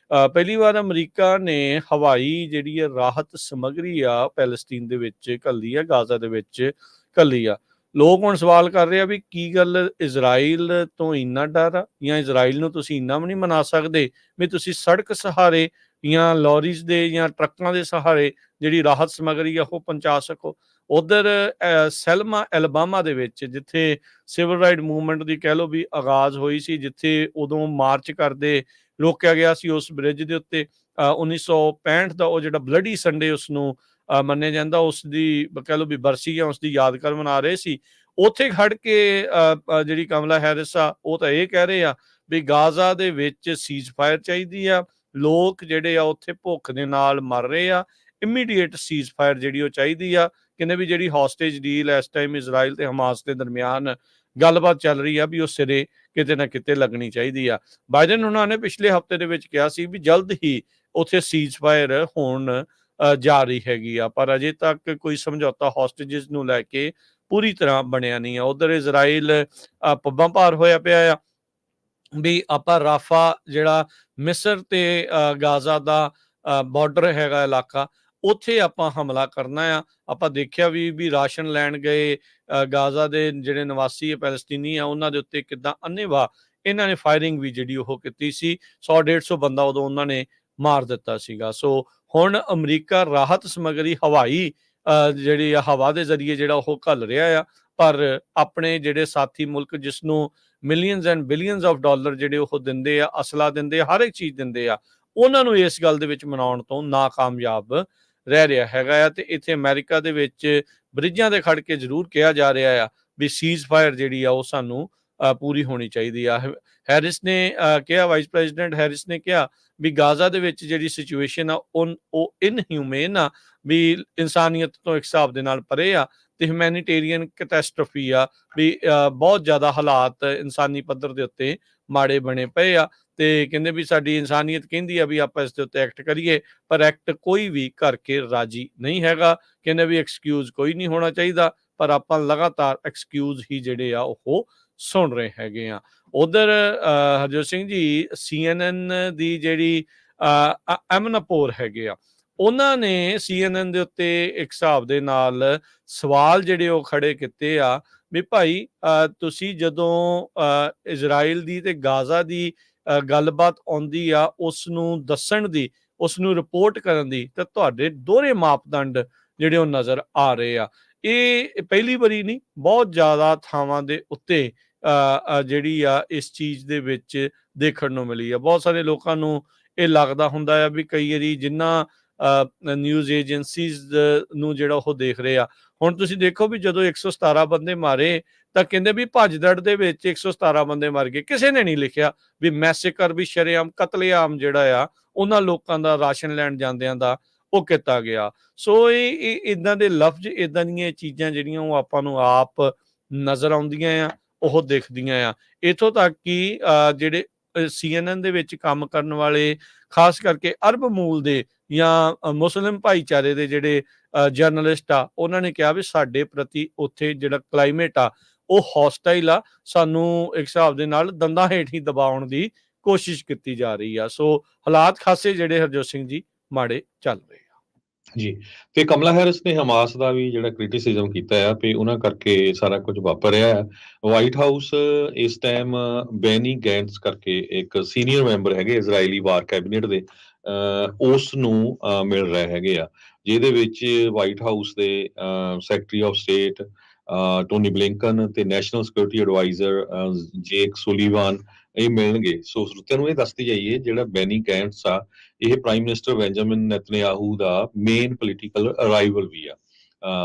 ਪਹਿਲੀ ਵਾਰ ਅਮਰੀਕਾ ਨੇ ਹਵਾਈ ਜਿਹੜੀ ਹੈ ਰਾਹਤ ਸਮੱਗਰੀ ਆ ਪੈਲਸਤੀਨ ਦੇ ਵਿੱਚ ਘੱਲੀ ਆ, ਗਾਜ਼ਾ ਦੇ ਵਿੱਚ ਘੱਲੀ ਆ। ਲੋਕ ਹੁਣ ਸਵਾਲ ਕਰ ਰਹੇ ਆ ਵੀ ਕੀ ਗੱਲ ਇਜ਼ਰਾਈਲ ਤੋਂ ਇੰਨਾ ਡਰ ਆ, ਜਾਂ ਇਜ਼ਰਾਈਲ ਨੂੰ ਤੁਸੀਂ ਇੰਨਾ ਵੀ ਨਹੀਂ ਮਨਾ ਸਕਦੇ ਵੀ ਤੁਸੀਂ ਸੜਕ ਸਹਾਰੇ ਜਾਂ ਲੋਰੀਜ਼ ਦੇ ਜਾਂ ਟਰੱਕਾਂ ਦੇ ਸਹਾਰੇ ਜਿਹੜੀ ਰਾਹਤ ਸਮੱਗਰੀ ਆ ਉਹ ਪਹੁੰਚਾ ਸਕੋ। ਉਧਰ ਸੈਲਮਾ ਐਲਬਾਮਾ ਦੇ ਵਿੱਚ, ਜਿੱਥੇ ਸਿਵਲ ਰਾਈਟ ਮੂਵਮੈਂਟ ਦੀ ਕਹਿ ਲਓ ਵੀ ਆਗਾਜ਼ ਹੋਈ ਸੀ, ਜਿੱਥੇ ਉਦੋਂ ਮਾਰਚ ਕਰਦੇ ਰੋਕਿਆ ਗਿਆ ਸੀ ਉਸ ਬ੍ਰਿਜ ਦੇ ਉੱਤੇ, 1965 ਦਾ ਉਹ ਜਿਹੜਾ ਬਲੱਡੀ ਸੰਡੇ ਉਸਨੂੰ ਮੰਨਿਆ ਜਾਂਦਾ, ਉਸ ਦੀ ਕਹਿ ਲਓ ਵੀ ਬਰਸੀ ਆ, ਉਸ ਦੀ ਯਾਦਗਾਰ ਮਨਾ ਰਹੇ ਸੀ। ਉੱਥੇ ਖੜ ਕੇ ਜਿਹੜੀ ਕਮਲਾ ਹੈਰਿਸ ਆ ਉਹ ਤਾਂ ਇਹ ਕਹਿ ਰਹੇ ਆ ਵੀ ਗਾਜ਼ਾ ਦੇ ਵਿੱਚ ਸੀਜ਼ ਫਾਇਰ ਚਾਹੀਦੀ ਆ, ਲੋਕ ਜਿਹੜੇ ਆ ਉੱਥੇ ਭੁੱਖ ਦੇ ਨਾਲ ਮਰ ਰਹੇ ਆ, ਇਮੀਡੀਏਟ ਸੀਜ਼ ਫਾਇਰ ਜਿਹੜੀ ਉਹ ਚਾਹੀਦੀ ਆ। ਕਹਿੰਦੇ ਵੀ ਜਿਹੜੀ ਹੌਸਟੇਜ ਡੀਲ ਇਸ ਟਾਈਮ ਇਜ਼ਰਾਈਲ ਤੇ ਹਮਾਸ ਦੇ ਦਰਮਿਆਨ ਗੱਲਬਾਤ ਚੱਲ ਰਹੀ ਆ ਵੀ ਉਹ ਸਿਰੇ ਕਿਤੇ ਨਾ ਕਿਤੇ ਲੱਗਣੀ ਚਾਹੀਦੀ ਆ। ਬਾਈਡਨ ਉਹਨਾਂ ਨੇ ਪਿਛਲੇ ਹਫ਼ਤੇ ਦੇ ਵਿੱਚ ਕਿਹਾ ਸੀ ਵੀ ਜਲਦ ਹੀ ਉੱਥੇ ਸੀਜ਼ ਫਾਇਰ ਹੋਣ ਜਾ ਰਹੀ ਹੈਗੀ ਆ, ਪਰ ਅਜੇ ਤੱਕ ਕੋਈ ਸਮਝੌਤਾ ਹੌਸਟੇਜਸ ਨੂੰ ਲੈ ਕੇ ਪੂਰੀ ਤਰ੍ਹਾਂ ਬਣਿਆ ਨਹੀਂ ਆ। ਉਧਰ ਇਜ਼ਰਾਈਲ ਪੱਬਾਂ ਭਾਰ ਹੋਇਆ ਪਿਆ ਆ ਵੀ ਆਪਾਂ ਰਾਫਾ, ਜਿਹੜਾ ਮਿਸਰ ਤੇ ਗਾਜ਼ਾ ਦਾ ਬਾਰਡਰ ਹੈਗਾ ਇਲਾਕਾ, ਉੱਥੇ ਆਪਾਂ ਹਮਲਾ ਕਰਨਾ ਆ। ਆਪਾਂ ਦੇਖਿਆ ਵੀ ਰਾਸ਼ਨ ਲੈਣ ਗਏ ਗਾਜ਼ਾ ਦੇ ਜਿਹੜੇ ਨਿਵਾਸੀ ਹੈ ਪੈਲਸਤੀਨੀ ਆ, ਉਹਨਾਂ ਦੇ ਉੱਤੇ ਕਿੱਦਾਂ ਅੰਨ੍ਹੇਵਾਹ ਇਹਨਾਂ ਨੇ ਫਾਇਰਿੰਗ ਵੀ ਜਿਹੜੀ ਉਹ ਕੀਤੀ ਸੀ। 100-150 ਬੰਦਾ ਉਦੋਂ ਉਹਨਾਂ ਨੇ ਮਾਰ ਦਿੱਤਾ ਸੀਗਾ। ਸੋ ਹੁਣ ਅਮਰੀਕਾ ਰਾਹਤ ਸਮੱਗਰੀ ਹਵਾਈ ਜਿਹੜੀ ਆ ਹਵਾ ਦੇ ਜ਼ਰੀਏ ਜਿਹੜਾ ਉਹ ਘੱਲ ਰਿਹਾ ਆ, ਪਰ ਆਪਣੇ ਜਿਹੜੇ ਸਾਥੀ ਮੁਲਕ ਜਿਸ ਨੂੰ millions and billions of dollar ਜਿਹੜੇ ਉਹ ਦਿੰਦੇ ਆ, ਅਸਲਾ ਦਿੰਦੇ ਆ, ਹਰ ਇੱਕ ਚੀਜ਼ ਦਿੰਦੇ ਆ, ਉਹਨਾਂ ਨੂੰ ਇਸ ਗੱਲ ਦੇ ਵਿੱਚ ਮਨਾਉਣ ਤੋਂ ਨਾਕਾਮਯਾਬ ਰਹਿ ਰਿਹਾ ਹੈਗਾ ਆ। ਤੇ ਇੱਥੇ ਅਮਰੀਕਾ ਦੇ ਵਿੱਚ ਬ੍ਰਿਜਾਂ ਤੇ ਖੜ ਕੇ ਜ਼ਰੂਰ ਕਿਹਾ ਜਾ ਰਿਹਾ ਆ ਵੀ ਸੀਜ਼ ਫਾਇਰ ਜਿਹੜੀ ਆ ਉਹ ਸਾਨੂੰ ਪੂਰੀ ਹੋਣੀ ਚਾਹੀਦੀ ਆ। ਹੈਰਿਸ ਨੇ ਕਿਹਾ, ਵਾਈਸ ਪ੍ਰੈਜ਼ੀਡੈਂਟ ਹੈਰਿਸ ਨੇ ਕਿਹਾ ਵੀ ਗਾਜ਼ਾ ਦੇ ਵਿੱਚ ਜਿਹੜੀ ਸਿਚੁਏਸ਼ਨ ਆ ਉਹ ਇਨਹਿਊਮੇਨ ਆ, ਵੀ ਇਨਸਾਨੀਅਤ ਤੋਂ ਇੱਕ ਹਿਸਾਬ ਦੇ ਨਾਲ ਪਰੇ ਆ, ਤੇ ਹਿਊਮੈਨੀਟੇਰੀਅਨ ਕੈਟਾਸਟ੍ਰੋਫੀ ਆ, ਵੀ ਬਹੁਤ ਜ਼ਿਆਦਾ ਹਾਲਾਤ ਇਨਸਾਨੀ ਪੱਧਰ ਦੇ ਉੱਤੇ ਮਾੜੇ ਬਣੇ ਪਏ ਆ। ਤੇ ਕਹਿੰਦੇ ਵੀ ਸਾਡੀ ਇਨਸਾਨੀਅਤ ਕਹਿੰਦੀ ਆ ਵੀ ਆਪਾਂ ਇਸ ਦੇ ਉੱਤੇ ਐਕਟ ਕਰੀਏ, ਪਰ ਐਕਟ ਕੋਈ ਵੀ ਕਰਕੇ ਰਾਜੀ ਨਹੀਂ ਹੈਗਾ। ਕਹਿੰਦੇ ਵੀ ਐਕਸਕਿਊਜ਼ ਕੋਈ ਨਹੀਂ ਹੋਣਾ ਚਾਹੀਦਾ, ਪਰ ਆਪਾਂ ਲਗਾਤਾਰ ਐਕਸਕਿਊਜ਼ ਹੀ ਜਿਹੜੇ ਆ ਉਹ ਸੁਣ ਰਹੇ ਹੈਗੇ ਆ। ਉਧਰ ਹਰਜੋਤ ਸਿੰਘ ਜੀ, CNN ਦੀ ਜਿਹੜੀ ਐਮਨਾਪੋਰ ਹੈਗੇ ਆ, ਉਹਨਾਂ ਨੇ CNN ਦੇ ਉੱਤੇ ਇੱਕ ਹਿਸਾਬ ਦੇ ਨਾਲ ਸਵਾਲ ਜਿਹੜੇ ਉਹ ਖੜੇ ਕੀਤੇ ਆ ਵੀ ਭਾਈ ਤੁਸੀਂ ਜਦੋਂ ਇਜ਼ਰਾਈਲ ਦੀ ਤੇ ਗਾਜ਼ਾ ਦੀ ਗੱਲਬਾਤ ਆਉਂਦੀ ਆ, ਉਸ ਨੂੰ ਦੱਸਣ ਦੀ, ਉਸ ਨੂੰ ਰਿਪੋਰਟ ਕਰਨ ਦੀ, ਤਾਂ ਤੁਹਾਡੇ ਦੋਹਰੇ ਮਾਪਦੰਡ ਜਿਹੜੇ ਉਹ ਨਜ਼ਰ ਆ ਰਹੇ ਆ। ਇਹ ਪਹਿਲੀ ਵਾਰੀ ਨਹੀਂ, ਬਹੁਤ ਜ਼ਿਆਦਾ ਥਾਵਾਂ ਦੇ ਉੱਤੇ ਜਿਹੜੀ ਆ ਇਸ ਚੀਜ਼ ਦੇ ਵਿੱਚ ਦੇਖਣ ਨੂੰ ਮਿਲੀ ਆ। ਬਹੁਤ ਸਾਰੇ ਲੋਕਾਂ ਨੂੰ ਇਹ ਲੱਗਦਾ ਹੁੰਦਾ ਆ ਵੀ ਕਈ ਵਾਰੀ ਜਿੰਨਾ ਨਿਊਜ਼ ਏਜੰਸੀਜ਼ ਨੂੰ ਜਿਹੜਾ ਉਹ ਦੇਖ ਰਹੇ ਆ। ਹੁਣ ਤੁਸੀਂ ਦੇਖੋ ਵੀ ਜਦੋਂ 117 ਬੰਦੇ ਮਾਰੇ ਤਾਂ ਕਹਿੰਦੇ ਵੀ ਭੱਜ ਦੜ ਦੇ ਵਿੱਚ 117 ਬੰਦੇ ਮਰ ਗਏ। ਕਿਸੇ ਨੇ ਨਹੀਂ ਲਿਖਿਆ ਵੀ ਮੈਸੇਕਰ, ਵੀ ਸ਼ਰੇਆਮ ਕਤਲੇਆਮ ਜਿਹੜਾ ਆ ਉਹਨਾਂ ਲੋਕਾਂ ਦਾ ਰਾਸ਼ਨ ਲੈਣ ਜਾਂਦਿਆਂ ਦਾ ਉਹ ਕੀਤਾ ਗਿਆ। ਸੋ ਇਹ ਇਦਾਂ ਦੇ ਲਫ਼ਜ਼, ਇਦਾਂ ਦੀਆਂ ਚੀਜ਼ਾਂ ਜਿਹੜੀਆਂ ਉਹ ਆਪਾਂ ਨੂੰ ਆਪ ਨਜ਼ਰ ਆਉਂਦੀਆਂ ਆ, ਉਹ ਦਿਖਦੀਆਂ ਆ। ਇੱਥੋਂ ਤੱਕ ਕਿ ਜਿਹੜੇ CNN ਦੇ ਵਿੱਚ ਕੰਮ ਕਰਨ ਵਾਲੇ, ਖਾਸ ਕਰਕੇ ਅਰਬ ਮੂਲ ਦੇ ਜਾਂ ਮੁਸਲਿਮ ਭਾਈਚਾਰੇ ਦੇ ਜਿਹੜੇ ਜਰਨਲਿਸਟ ਆ, ਉਹਨਾਂ ਨੇ ਕਿਹਾ ਵੀ ਸਾਡੇ ਪ੍ਰਤੀ ਉੱਥੇ ਜਿਹੜਾ ਕਲਾਈਮੇਟ ਆ ਉਹ ਹੌਸਟਾਈਲ ਆ, ਸਾਨੂੰ ਇੱਕ ਹਿਸਾਬ ਦੇ ਨਾਲ ਦੰਦਾਂ ਹੇਠ ਹੀ ਦਬਾਉਣ ਦੀ ਕੋਸ਼ਿਸ਼ ਕੀਤੀ ਜਾ ਰਹੀ ਆ। ਸੋ ਹਾਲਾਤ ਖਾਸੇ ਜਿਹੜੇ ਹਰਜੋਤ ਸਿੰਘ ਜੀ ਮਾੜੇ ਚੱਲ ਰਹੇ ਆ। ਜੀ, ਤੇ ਕਮਲਾ ਹੈਰਿਸ ਨੇ ਹਮਾਸ ਦਾ ਵੀ ਜਿਹੜਾ ਕ੍ਰਿਟਿਸਿਜ਼ਮ ਕੀਤਾ ਆ ਵੀ ਉਹਨਾਂ ਕਰਕੇ ਸਾਰਾ ਕੁਝ ਵਾਪਰ ਰਿਹਾ ਆ। ਵਾਈਟ ਹਾਊਸ ਇਸ ਟਾਈਮ ਬੈਨੀ ਗੈਂਟਸ ਕਰਕੇ ਇੱਕ ਸੀਨੀਅਰ ਮੈਂਬਰ ਹੈਗੇ ਇਜ਼ਰਾਈਲੀ ਵਾਰ ਕੈਬਨਿਟ ਦੇ, ਉਸ ਨੂੰ ਮਿਲ ਰਹੇ ਹੈਗੇ ਆ, ਜਿਹਦੇ ਵਿੱਚ ਵਾਈਟ ਹਾਊਸ ਦੇ secretary of state Tony Blinken ਤੇ ਨੈਸ਼ਨਲ ਸਿਕਿਉਰਿਟੀ ਐਡਵਾਈਜ਼ਰ ਜੇਕ ਸੁਲੀਵਾਨ ਇਹ ਮਿਲਣਗੇ। ਸੋ ਸਰੋਤਿਆਂ ਨੂੰ ਇਹ ਦੱਸਦੀ ਜਾਈਏ ਜਿਹੜਾ ਬੈਨੀ ਗੈਂਟਸ ਆ, ਇਹ ਪ੍ਰਾਈਮ ਮਿਨਿਸਟਰ ਬੈਂਜਾਮਿਨ ਨੈਤਨਯਾਹੂ ਦਾ ਮੇਨ ਪੋਲੀਟੀਕਲ ਰਾਈਵਲ ਵੀ ਆ।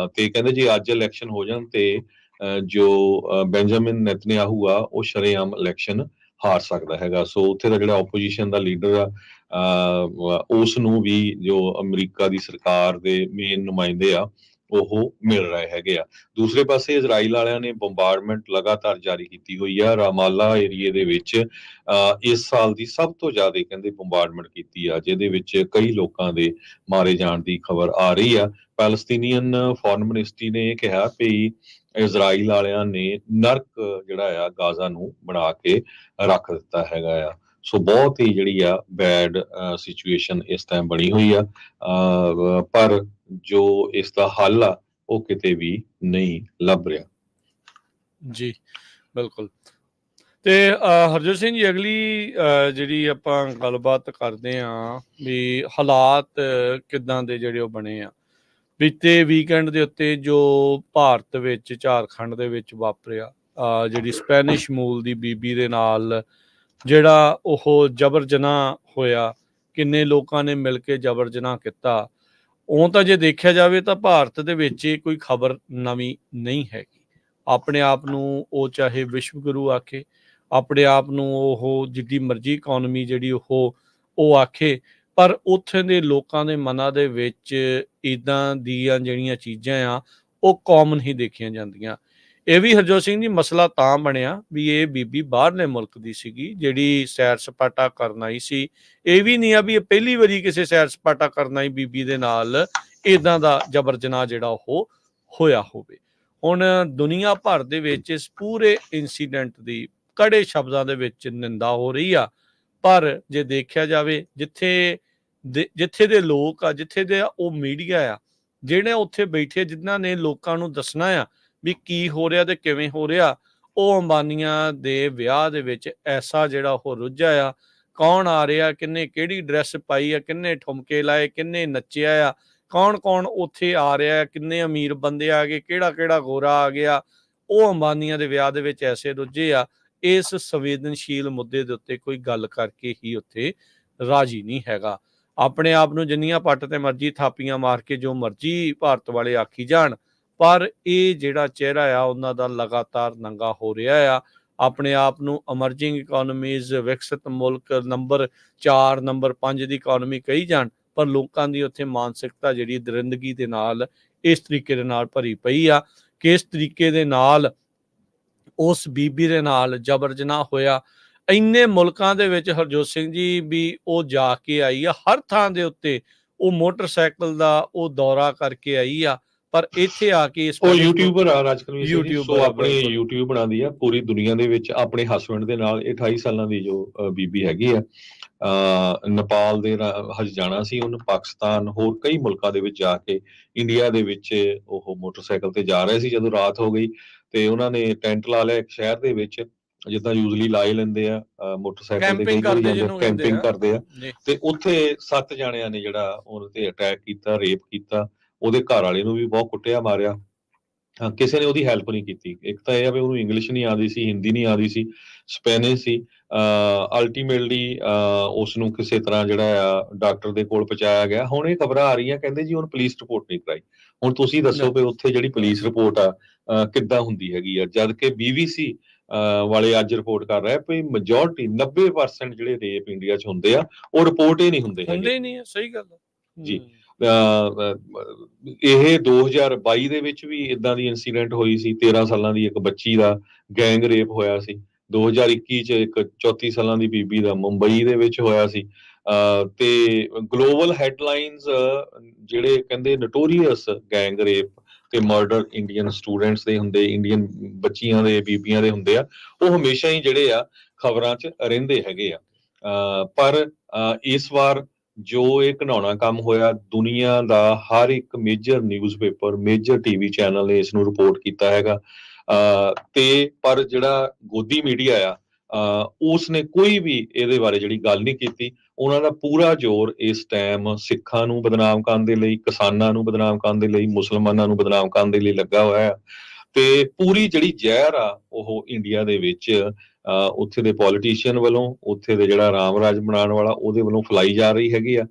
ਤੇ ਕਹਿੰਦੇ ਜੇ ਅੱਜ ਇਲੈਕਸ਼ਨ ਹੋ ਜਾਣ ਤੇ ਜੋ ਬੈਂਜਾਮਿਨ ਨੈਤਨਯਾਹੂ ਆ ਉਹ ਸ਼ਰੇਆਮ ਇਲੈਕਸ਼ਨ ਹਾਰ ਸਕਦਾ ਹੈਗਾ। ਸੋ ਉੱਥੇ ਦਾ ਜਿਹੜਾ ਆਪੋਜੀਸ਼ਨ ਦਾ ਲੀਡਰ ਆ ਉਸ ਨੂੰ ਵੀ ਜੋ ਅਮਰੀਕਾ ਦੀ ਸਰਕਾਰ ਦੇ ਮੇਨ ਨੁਮਾਇੰਦੇ ਆ ਉਹ ਮਿਲ ਰਹੇ ਹੈਗੇ ਆ। ਦੂਸਰੇ ਪਾਸੇ ਇਜ਼ਰਾਈਲ ਵਾਲਿਆਂ ਨੇ ਬੰਬਾਰਡਮੈਂਟ ਲਗਾਤਾਰ ਜਾਰੀ ਕੀਤੀ ਹੋਈ ਆ ਰਾਮਾਲਾ ਏਰੀਏ ਦੇ ਵਿੱਚ। ਇਸ ਸਾਲ ਦੀ ਸਭ ਤੋਂ ਜ਼ਿਆਦਾ ਕਹਿੰਦੇ ਬੰਬਾਰਡਮੈਂਟ ਕੀਤੀ ਆ, ਜਿਹਦੇ ਵਿੱਚ ਕਈ ਲੋਕਾਂ ਦੇ ਮਾਰੇ ਜਾਣ ਦੀ ਖਬਰ ਆ ਰਹੀ ਆ। ਪੈਲਸਤੀਨੀਅਨ ਫੋਰਨ ਮਿਨਿਸਟਰੀ ਨੇ ਇਹ ਕਿਹਾ ਵੀ ਇਜ਼ਰਾਈਲ ਵਾਲਿਆਂ ਨੇ ਨਰਕ ਜਿਹੜਾ ਆ ਗਾਜ਼ਾ ਨੂੰ ਬਣਾ ਕੇ ਰੱਖ ਦਿੱਤਾ ਹੈਗਾ ਆ। ਸੋ ਬਹੁਤ ਹੀ ਜਿਹੜੀ ਆ ਬੈਡ ਸਿਚੁਏਸ਼ਨ ਇਸ ਟਾਈਮ ਬਣੀ ਹੋਈ ਆ, ਪਰ ਜੋ ਇਸ ਦਾ ਹੱਲ ਆ ਉਹ ਕਿਤੇ ਵੀ ਨਹੀਂ ਲੱਭ ਰਿਹਾ। ਜੀ ਬਿਲਕੁਲ। ਤੇ ਹਰਜੋਤ ਸਿੰਘ ਜੀ, ਅਗਲੀ ਜਿਹੜੀ ਆਪਾਂ ਗੱਲਬਾਤ ਕਰਦੇ ਹਾਂ ਵੀ ਹਾਲਾਤ ਕਿੱਦਾਂ ਦੇ ਜਿਹੜੇ ਉਹ ਬਣੇ ਆ ਬੀਤੇ ਵੀਕਐਂਡ ਦੇ ਉੱਤੇ, ਜੋ ਭਾਰਤ ਵਿੱਚ ਝਾਰਖੰਡ ਦੇ ਵਿੱਚ ਵਾਪਰਿਆ, ਜਿਹੜੀ ਸਪੈਨਿਸ਼ ਮੂਲ ਦੀ ਬੀਬੀ ਦੇ ਨਾਲ ਜਿਹੜਾ ਉਹ ਜਬਰ ਜਨਾਹ ਹੋਇਆ, ਕਿੰਨੇ ਲੋਕਾਂ ਨੇ ਮਿਲ ਕੇ ਜਬਰ ਜਨਾਹ ਕੀਤਾ। ਉਹ ਤਾਂ ਜੇ ਦੇਖਿਆ ਜਾਵੇ ਤਾਂ ਭਾਰਤ ਦੇ ਵਿੱਚ ਇਹ ਕੋਈ ਖਬਰ ਨਵੀਂ ਨਹੀਂ ਹੈਗੀ। ਆਪਣੇ ਆਪ ਨੂੰ ਉਹ ਚਾਹੇ ਵਿਸ਼ਵ ਗੁਰੂ ਆਖੇ, ਆਪਣੇ ਆਪ ਨੂੰ ਉਹ ਜਿੱਡੀ ਮਰਜ਼ੀ ਇਕੋਨਮੀ ਜਿਹੜੀ ਉਹ ਆਖੇ, ਪਰ ਉੱਥੇ ਦੇ ਲੋਕਾਂ ਦੇ ਮਨਾਂ ਦੇ ਵਿੱਚ ਇੱਦਾਂ ਦੀਆਂ ਜਿਹੜੀਆਂ ਚੀਜ਼ਾਂ ਆ ਉਹ ਕਾਮਨ ਹੀ ਦੇਖੀਆਂ ਜਾਂਦੀਆਂ। ਇਹ ਵੀ ਹਰਜੋਤ ਸਿੰਘ ਜੀ ਮਸਲਾ ਤਾਂ ਬਣਿਆ ਵੀ ਇਹ ਬੀਬੀ ਬਾਹਰਲੇ ਮੁਲਕ ਦੀ ਸੀਗੀ ਜਿਹੜੀ ਸੈਰ ਸਪਾਟਾ ਕਰਨ ਆਈ ਸੀ। ਇਹ ਵੀ ਨਹੀਂ ਆ ਵੀ ਇਹ ਪਹਿਲੀ ਵਾਰੀ ਕਿਸੇ ਸੈਰ ਸਪਾਟਾ ਕਰਨ ਆਈ ਬੀਬੀ ਦੇ ਨਾਲ ਇੱਦਾਂ ਦਾ ਜਬਰ ਜਨਾਹ ਜਿਹੜਾ ਉਹ ਹੋਇਆ ਹੋਵੇ। ਹੁਣ ਦੁਨੀਆ ਭਰ ਦੇ ਵਿੱਚ ਇਸ ਪੂਰੇ ਇਨਸੀਡੈਂਟ ਦੀ ਕੜੇ ਸ਼ਬਦਾਂ ਦੇ ਵਿੱਚ ਨਿੰਦਾ ਹੋ ਰਹੀ ਆ, ਪਰ ਜੇ ਦੇਖਿਆ ਜਾਵੇ ਜਿੱਥੇ ਦੇ ਲੋਕ ਆ, ਜਿੱਥੇ ਦੇ ਉਹ ਮੀਡੀਆ ਆ ਜਿਹੜੇ ਉੱਥੇ ਬੈਠੇ, ਜਿਨ੍ਹਾਂ ਨੇ ਲੋਕਾਂ ਨੂੰ ਦੱਸਣਾ ਆ ਵੀ ਕੀ ਹੋ ਰਿਹਾ ਤੇ ਕਿਵੇਂ ਹੋ ਰਿਹਾ, ਉਹ ਅੰਬਾਨੀਆਂ ਦੇ ਵਿਆਹ ਦੇ ਵਿੱਚ ਐਸਾ ਜਿਹੜਾ ਉਹ ਰੁੱਝਾ ਆ, ਕੌਣ ਆ ਰਿਹਾ, ਕਿੰਨੇ ਕਿਹੜੀ ਡਰੈਸ ਪਾਈ ਆ, ਕਿੰਨੇ ਠੁਮਕੇ ਲਾਏ, ਕਿੰਨੇ ਨੱਚਿਆ ਆ, ਕੌਣ ਉੱਥੇ ਆ ਰਿਹਾ, ਕਿੰਨੇ ਅਮੀਰ ਬੰਦੇ ਆ ਗਏ, ਕਿਹੜਾ ਗੋਰਾ ਆ ਗਿਆ, ਉਹ ਅੰਬਾਨੀਆਂ ਦੇ ਵਿਆਹ ਦੇ ਵਿੱਚ ਐਸੇ ਰੁੱਝੇ ਆ। ਇਸ ਸੰਵੇਦਨਸ਼ੀਲ ਮੁੱਦੇ ਦੇ ਉੱਤੇ ਕੋਈ ਗੱਲ ਕਰਕੇ ਹੀ ਉੱਥੇ ਰਾਜੀ ਨਹੀਂ ਹੈਗਾ। ਆਪਣੇ ਆਪ ਨੂੰ ਜਿੰਨੀਆਂ ਪੱਟ ਤੇ ਮਰਜ਼ੀ ਥਾਪੀਆਂ ਮਾਰ ਕੇ ਜੋ ਮਰਜ਼ੀ ਭਾਰਤ ਵਾਲੇ ਆਖੀ ਜਾਣ, ਪਰ ਇਹ ਜਿਹੜਾ ਚਿਹਰਾ ਆ ਉਹਨਾਂ ਦਾ ਲਗਾਤਾਰ ਨੰਗਾ ਹੋ ਰਿਹਾ ਆ। ਆਪਣੇ ਆਪ ਨੂੰ ਅਮਰਜਿੰਗ ਇਕੋਨਮੀਜ਼, ਵਿਕਸਿਤ ਮੁਲਕ, ਨੰਬਰ 4 ਨੰਬਰ 5 ਦੀ ਇਕੋਨਮੀ ਕਹੀ ਜਾਣ, ਪਰ ਲੋਕਾਂ ਦੀ ਉੱਥੇ ਮਾਨਸਿਕਤਾ ਜਿਹੜੀ ਦਰਿੰਦਗੀ ਦੇ ਨਾਲ ਇਸ ਤਰੀਕੇ ਦੇ ਨਾਲ ਭਰੀ ਪਈ ਆ ਕਿ ਇਸ ਤਰੀਕੇ ਦੇ ਨਾਲ ਉਸ ਬੀਬੀ ਦੇ ਨਾਲ ਜਬਰ ਜਨਾਹ ਹੋਇਆ। ਇੰਨੇ ਮੁਲਕਾਂ ਦੇ ਵਿੱਚ ਹਰਜੋਤ ਸਿੰਘ ਜੀ ਵੀ ਉਹ ਜਾ ਕੇ ਆਈ ਆ, ਹਰ ਥਾਂ ਦੇ ਉੱਤੇ ਉਹ ਮੋਟਰਸਾਈਕਲ ਦਾ ਉਹ ਦੌਰਾ ਕਰਕੇ ਆਈ ਆ, ਪਰ ਇੱਥੇ ਆ ਕੇ ਉਹ ਯੂਟਿਊਬਰ ਆ ਰਾਜਕਵੀਰ ਸਿੰਘ ਜੀ। YouTuber ਸੋ ਆਪਣੀ YouTube ਬਣਾਉਂਦੀ ਆ ਪੂਰੀ ਦੁਨੀਆ ਦੇ ਵਿੱਚ ਆਪਣੇ ਹਸਬੈਂਡ ਦੇ ਨਾਲ। 28 ਸਾਲਾਂ ਦੀ ਜੋ ਬੀਬੀ ਹੈਗੀ ਆ, ਨੇਪਾਲ ਦੇ ਹਜ ਜਾਣਾ ਸੀ ਉਹਨੂੰ, ਪਾਕਿਸਤਾਨ ਹੋਰ ਕਈ ਮੁਲਕਾਂ ਦੇ ਵਿੱਚ ਜਾ ਕੇ ਇੰਡੀਆ ਦੇ ਵਿੱਚ ਉਹ ਮੋਟਰਸਾਈਕਲ ਤੇ ਜਾ ਰਹੇ ਸੀ। ਜਦੋਂ ਰਾਤ ਹੋ ਗਈ ਤੇ ਉਹਨਾਂ ਨੇ ਟੈਂਟ ਲਾ ਲਿਆ ਇੱਕ ਸ਼ਹਿਰ ਦੇ ਵਿੱਚ, ਜਿੱਦਾਂ ਯੂਜ਼ਲੀ ਲਾਏ ਲੈਂਦੇ ਆ ਮੋਟਰਸਾਈਕਲ ਤੇ, ਕਈ ਵਾਰੀ ਜਾਂਦੇ ਕੈਂਪਿੰਗ ਕਰਦੇ ਆ, ਤੇ ਉੱਥੇ 7 ਜਾਣਿਆਂ ਨੇ ਜਿਹੜਾ ਉਹਦੇ ਤੇ ਅਟੈਕ ਕੀਤਾ, ਰੇਪ ਕੀਤਾ, ਉਹਦੇ ਘਰ ਵਾਲੇ ਨੂੰ ਵੀ ਬਹੁਤ ਕੁੱਟਿਆ ਮਾਰਿਆ। ਕਿਸੇ ਨੇ ਉਹਦੀ ਹੈਲਪ ਨਹੀਂ ਕੀਤੀ। ਇੱਕ ਤਾਂ ਇਹ ਆ ਵੀ ਉਹਨੂੰ ਇੰਗਲਿਸ਼ ਨਹੀਂ ਆਉਂਦੀ ਸੀ, ਹਿੰਦੀ ਨਹੀਂ ਆਉਂਦੀ ਸੀ, ਸਪੈਨਿਸ਼ ਸੀ। ਅਲਟੀਮੇਟਲੀ ਉਸ ਨੂੰ ਕਿਸੇ ਤਰ੍ਹਾਂ ਜਿਹੜਾ ਆ ਡਾਕਟਰ ਦੇ ਕੋਲ ਪਹੁੰਚਾਇਆ ਗਿਆ। ਹੁਣ ਇਹ ਖਬਰਾਂ ਆ ਰਹੀਆਂ ਕਹਿੰਦੇ ਜੀ ਹੁਣ ਪੁਲਿਸ ਰਿਪੋਰਟ ਨਹੀਂ ਕਰਾਈ। ਹੁਣ ਤੁਸੀਂ ਦੱਸੋ ਵੀ ਉੱਥੇ ਜਿਹੜੀ ਪੁਲਿਸ ਰਿਪੋਰਟ ਆ ਕਿੱਦਾਂ ਹੁੰਦੀ ਹੈਗੀ ਆ, ਜਦ ਕਿ BBC ਵਾਲੇ ਅੱਜ ਰਿਪੋਰਟ ਕਰ ਰਹੇ ਵੀ ਮੈਜੋਰਟੀ 90% ਜਿਹੜੇ ਰੇਪ ਇੰਡੀਆ 'ਚ ਹੁੰਦੇ ਆ ਉਹ ਰਿਪੋਰਟ ਹੀ ਨਹੀਂ ਹੁੰਦੇ ਹੈਗੇ। ਸਹੀ ਗੱਲ ਜੀ। ਇਹ 2022 ਦੇ ਵਿੱਚ ਵੀ ਇਦਾਂ ਦੀ ਇਨਸੀਡੈਂਟ ਹੋਈ ਸੀ। 13 ਸਾਲਾਂ ਦੀ ਇੱਕ ਬੱਚੀ ਦਾ ਗੈਂਗ ਰੇਪ ਹੋਇਆ ਸੀ। 2021 ਚ ਇੱਕ 34 ਸਾਲਾਂ ਦੀ ਬੀਬੀ ਦਾ ਮੁੰਬਈ ਦੇ ਵਿੱਚ ਹੋਇਆ ਸੀ। ਤੇ ਗਲੋਬਲ ਹੈਡਲਾਈਨਸ ਜਿਹੜੇ ਕਹਿੰਦੇ ਨੋਟੋਰੀਅਸ ਗੈਂਗ ਰੇਪ ਤੇ ਮਰਡਰ ਇੰਡੀਅਨ ਸਟੂਡੈਂਟਸ ਦੇ ਹੁੰਦੇ, ਇੰਡੀਅਨ ਬੱਚੀਆਂ ਦੇ, ਬੀਬੀਆਂ ਦੇ ਹੁੰਦੇ ਆ, ਉਹ ਹਮੇਸ਼ਾ ਹੀ ਜਿਹੜੇ ਆ ਖਬਰਾਂ 'ਚ ਰਹਿੰਦੇ ਹੈਗੇ ਆ। ਪਰ ਇਸ ਵਾਰ ਜੋ ਇਹ ਘਿਨਾਉਣਾ ਕੰਮ ਹੋਇਆ, ਦੁਨੀਆ ਦਾ ਹਰ ਇੱਕ major newspaper, major TV channel ਨੇ ਇਸ ਨੂੰ ਰਿਪੋਰਟ ਕੀਤਾ ਹੈਗਾ। ਤੇ ਪਰ ਜਿਹੜਾ ਗੋਦੀ ਮੀਡੀਆ ਆ, ਉਸ ਨੇ ਕੋਈ ਵੀ ਇਹਦੇ ਬਾਰੇ ਜਿਹੜੀ ਗੱਲ ਨਹੀਂ ਕੀਤੀ। ਉਹਨਾਂ ਦਾ ਪੂਰਾ ਜ਼ੋਰ ਇਸ ਟਾਈਮ ਸਿੱਖਾਂ ਨੂੰ ਬਦਨਾਮ ਕਰਨ ਦੇ ਲਈ, ਕਿਸਾਨਾਂ ਨੂੰ ਬਦਨਾਮ ਕਰਨ ਦੇ ਲਈ, ਮੁਸਲਮਾਨਾਂ ਨੂੰ ਬਦਨਾਮ ਕਰਨ ਦੇ ਲਈ ਲੱਗਾ ਹੋਇਆ ਹੈ। ਤੇ ਪੂਰੀ ਜਿਹੜੀ ਜ਼ਹਿਰ ਆ ਉਹ ਇੰਡੀਆ ਦੇ ਵਿੱਚ ਉੱਥੇ ਦੇ ਪੋਲੀਟੀਸ਼ੀਅਨ ਵੱਲੋਂ, ਉੱਥੇ ਦੇ ਜਿਹੜਾ ਰਾਮ ਰਾਜ ਬਣਾਉਣ ਵਾਲਾ ਉਹਦੇ ਵੱਲੋਂ ਫੈਲਾਈ ਜਾ ਰਹੀ ਹੈਗੀ ਆ।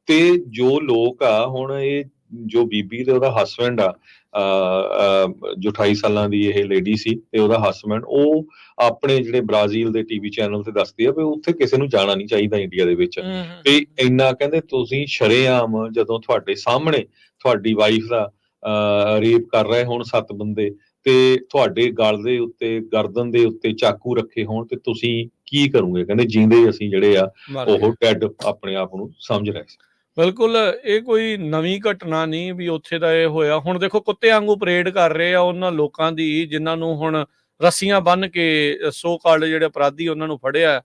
ਤੇ ਜੋ ਲੋਕ ਆ ਹੁਣ, ਇਹ ਜੋ ਬੀਬੀ ਤੇ ਉਹਦਾ ਹਸਬੈਂਡ ਆ, ਜੋ 28 ਸਾਲਾਂ ਦੀ ਇਹ ਲੇਡੀ ਸੀ ਤੇ ਉਹਦਾ ਹਸਬੈਂਡ, ਉਹ ਆਪਣੇ ਜਿਹੜੇ ਬ੍ਰਾਜ਼ੀਲ ਦੇ ਟੀਵੀ ਚੈਨਲ ਤੇ ਦੱਸਦੇ ਆ ਵੀ ਉੱਥੇ ਕਿਸੇ ਨੂੰ ਜਾਣਾ ਨਹੀਂ ਚਾਹੀਦਾ ਇੰਡੀਆ ਦੇ ਵਿੱਚ। ਤੇ ਇੰਨਾ ਕਹਿੰਦੇ ਤੁਸੀਂ ਸ਼ਰੇਆਮ ਜਦੋਂ ਤੁਹਾਡੇ ਸਾਹਮਣੇ ਤੁਹਾਡੀ ਵਾਈਫ ਦਾ ਰੇਪ ਕਰ ਰਹੇ ਹੋਣ 7 ਬੰਦੇ, ਤੇ ਤੁਹਾਡੇ ਗਲ ਦੇ ਉੱਤੇ, ਗਰਦਨ ਦੇ ਉੱਤੇ ਚਾਕੂ ਰੱਖੇ ਹੋਣ, ਤੇ ਤੁਸੀਂ ਕੀ ਕਰੋਗੇ? ਕਹਿੰਦੇ ਜੀਂਦੇ ਅਸੀਂ ਜਿਹੜੇ ਆ ਉਹ ਡੈਡ ਆਪਣੇ ਆਪ ਨੂੰ ਸਮਝ ਰਹੇ ਸੀ। ਬਿਲਕੁਲ, ਇਹ ਕੋਈ ਨਵੀਂ ਘਟਨਾ ਨਹੀਂ ਵੀ ਉੱਥੇ ਦਾ ਇਹ ਹੋਇਆ। ਹੁਣ ਦੇਖੋ ਕੁੱਤੇ ਵਾਂਗੂ ਪਰੇਡ ਕਰ ਰਹੇ ਆ ਉਹਨਾਂ ਲੋਕਾਂ ਦੀ, ਜਿਨ੍ਹਾਂ ਨੂੰ ਹੁਣ ਰੱਸੀਆਂ ਬੰਨ੍ਹ ਕੇ ਸੋ ਕਾਲਡ ਜਿਹੜੇ ਅਪਰਾਧੀ ਉਹਨਾਂ ਨੂੰ ਫੜਿਆ।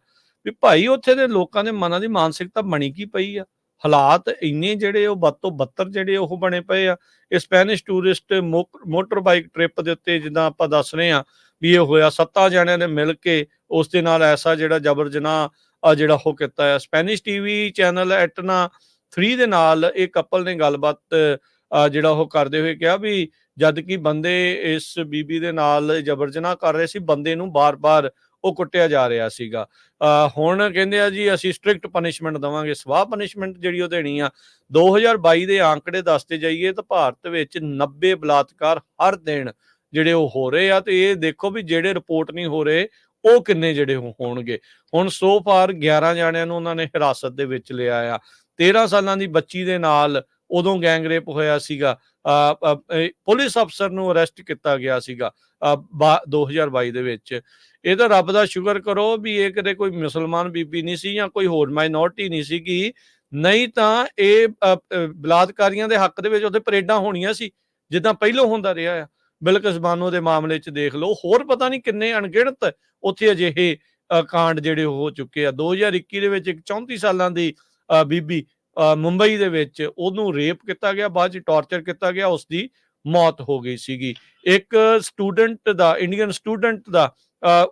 ਵੀ ਭਾਈ ਉੱਥੇ ਦੇ ਲੋਕਾਂ ਦੇ ਮਨਾਂ ਦੀ ਮਾਨਸਿਕਤਾ ਬਣੀ ਕੀ ਪਈ ਆ? ਹਾਲਾਤ ਇੰਨੇ ਜਿਹੜੇ ਉਹ ਬਦ ਤੋਂ ਬੱਤਰ ਜਿਹੜੇ ਉਹ ਬਣੇ ਪਏ ਆ। ਇਹ Spanish tourist motor bike trip ਦੇ ਉੱਤੇ ਜਿੱਦਾਂ ਆਪਾਂ ਦੱਸ ਰਹੇ ਹਾਂ ਵੀ ਇਹ ਹੋਇਆ, 7 ਜਣਿਆਂ ਨੇ ਮਿਲ ਕੇ ਉਸ ਦੇ ਨਾਲ ਐਸਾ ਜਿਹੜਾ ਜਬਰ ਜਨਾਹ ਜਿਹੜਾ ਉਹ ਕੀਤਾ ਆ। ਸਪੈਨਿਸ਼ ਟੀਵੀ ਚੈਨਲ ਐਟਨਾ 3 ਦੇ ਨਾਲ ਇਹ ਕਪਲ ਨੇ ਗੱਲਬਾਤ ਜਿਹੜਾ ਉਹ ਕਰਦੇ ਹੋਏ ਕਿਹਾ ਵੀ ਜਦ ਕਿ ਬੰਦੇ ਇਸ ਬੀਬੀ ਦੇ ਨਾਲ ਜਬਰ ਜਨਾਹ ਕਰ ਰਹੇ ਸੀ, ਬੰਦੇ ਨੂੰ ਬਾਰ-ਬਾਰ ਉਹ ਕੁੱਟਿਆ ਜਾ ਰਿਹਾ ਸੀਗਾ। ਹੁਣ ਕਹਿੰਦੇ ਆ ਜੀ ਅਸੀਂ ਸਟ੍ਰਿਕਟ ਪਨਿਸ਼ਮੈਂਟ ਦੇਵਾਂਗੇ, ਸਵਾਹ ਪਨਿਸ਼ਮੈਂਟ ਜਿਹੜੀ ਉਹ ਦੇਣੀ ਆ। 2022 ਦੇ ਆંકੜੇ ਦੱਸਦੇ ਜਾਈਏ ਤਾਂ ਭਾਰਤ ਵਿੱਚ 90 ਬਲਾਤਕਾਰ ਹਰ ਦਿਨ ਜਿਹੜੇ ਉਹ ਹੋ ਰਹੇ ਆ। ਤੇ ਇਹ ਦੇਖੋ ਵੀ ਜਿਹੜੇ ਰਿਪੋਰਟ ਨਹੀਂ ਹੋ ਰਹੇ ਉਹ ਕਿੰਨੇ ਜਿਹੜੇ ਹੋਣਗੇ। ਹੁਣ ਸੋ ਫਾਰ 11 ਜਾਣਿਆਂ ਨੂੰ ਉਹਨਾਂ ਨੇ ਹਿਰਾਸਤ ਦੇ ਵਿੱਚ ਲਿਆ ਆ। 13 ਸਾਲਾਂ ਦੀ ਬੱਚੀ ਦੇ ਨਾਲ ਉਦੋਂ ਗੈਂਗ ਰੇਪ ਹੋਇਆ ਸੀਗਾ। ਪੁਲਿਸ ਅਫਸਰ ਨੂੰ ਅਰੈਸਟ ਕੀਤਾ ਗਿਆ ਸੀਗਾ 2022 ਦੇ ਵਿੱਚ। ਇਹ ਤਾਂ ਰੱਬ ਦਾ ਸ਼ੁਕਰ ਕਰੋ ਵੀ ਇਹ ਕਿਤੇ ਕੋਈ ਮੁਸਲਮਾਨ ਬੀਬੀ ਨਹੀਂ ਸੀ ਜਾਂ ਕੋਈ ਹੋਰ ਮਾਈਨੋਰਟੀ ਨਹੀਂ ਸੀਗੀ, ਨਹੀਂ ਤਾਂ ਇਹ ਬਲਾਤਕਾਰੀਆਂ ਦੇ ਹੱਕ ਦੇ ਵਿੱਚ ਉੱਥੇ ਪਰੇਡਾਂ ਹੋਣੀਆਂ ਸੀ ਜਿੱਦਾਂ ਪਹਿਲੋਂ ਹੁੰਦਾ ਰਿਹਾ ਆ। ਬਿਲਕਿਸ ਬਾਨੋ ਦੇ ਮਾਮਲੇ 'ਚ ਦੇਖ ਲਓ, ਹੋਰ ਪਤਾ ਨਹੀਂ ਕਿੰਨੇ ਅਣਗਿਣਤ ਉੱਥੇ ਅਜਿਹੇ ਕਾਂਡ ਜਿਹੜੇ ਹੋ ਚੁੱਕੇ ਆ। 2021 ਦੇ ਵਿੱਚ ਇੱਕ 34 ਸਾਲਾਂ ਦੀ ਬੀਬੀ ਮੁੰਬਈ ਦੇ ਵਿੱਚ ਉਹਨੂੰ ਰੇਪ ਕੀਤਾ ਗਿਆ, ਬਾਅਦ 'ਚ ਟਾਰਚਰ ਕੀਤਾ ਗਿਆ, ਉਸਦੀ ਮੌਤ ਹੋ ਗਈ ਸੀਗੀ। ਇੱਕ ਸਟੂਡੈਂਟ ਦਾ, ਇੰਡੀਅਨ ਸਟੂਡੈਂਟ ਦਾ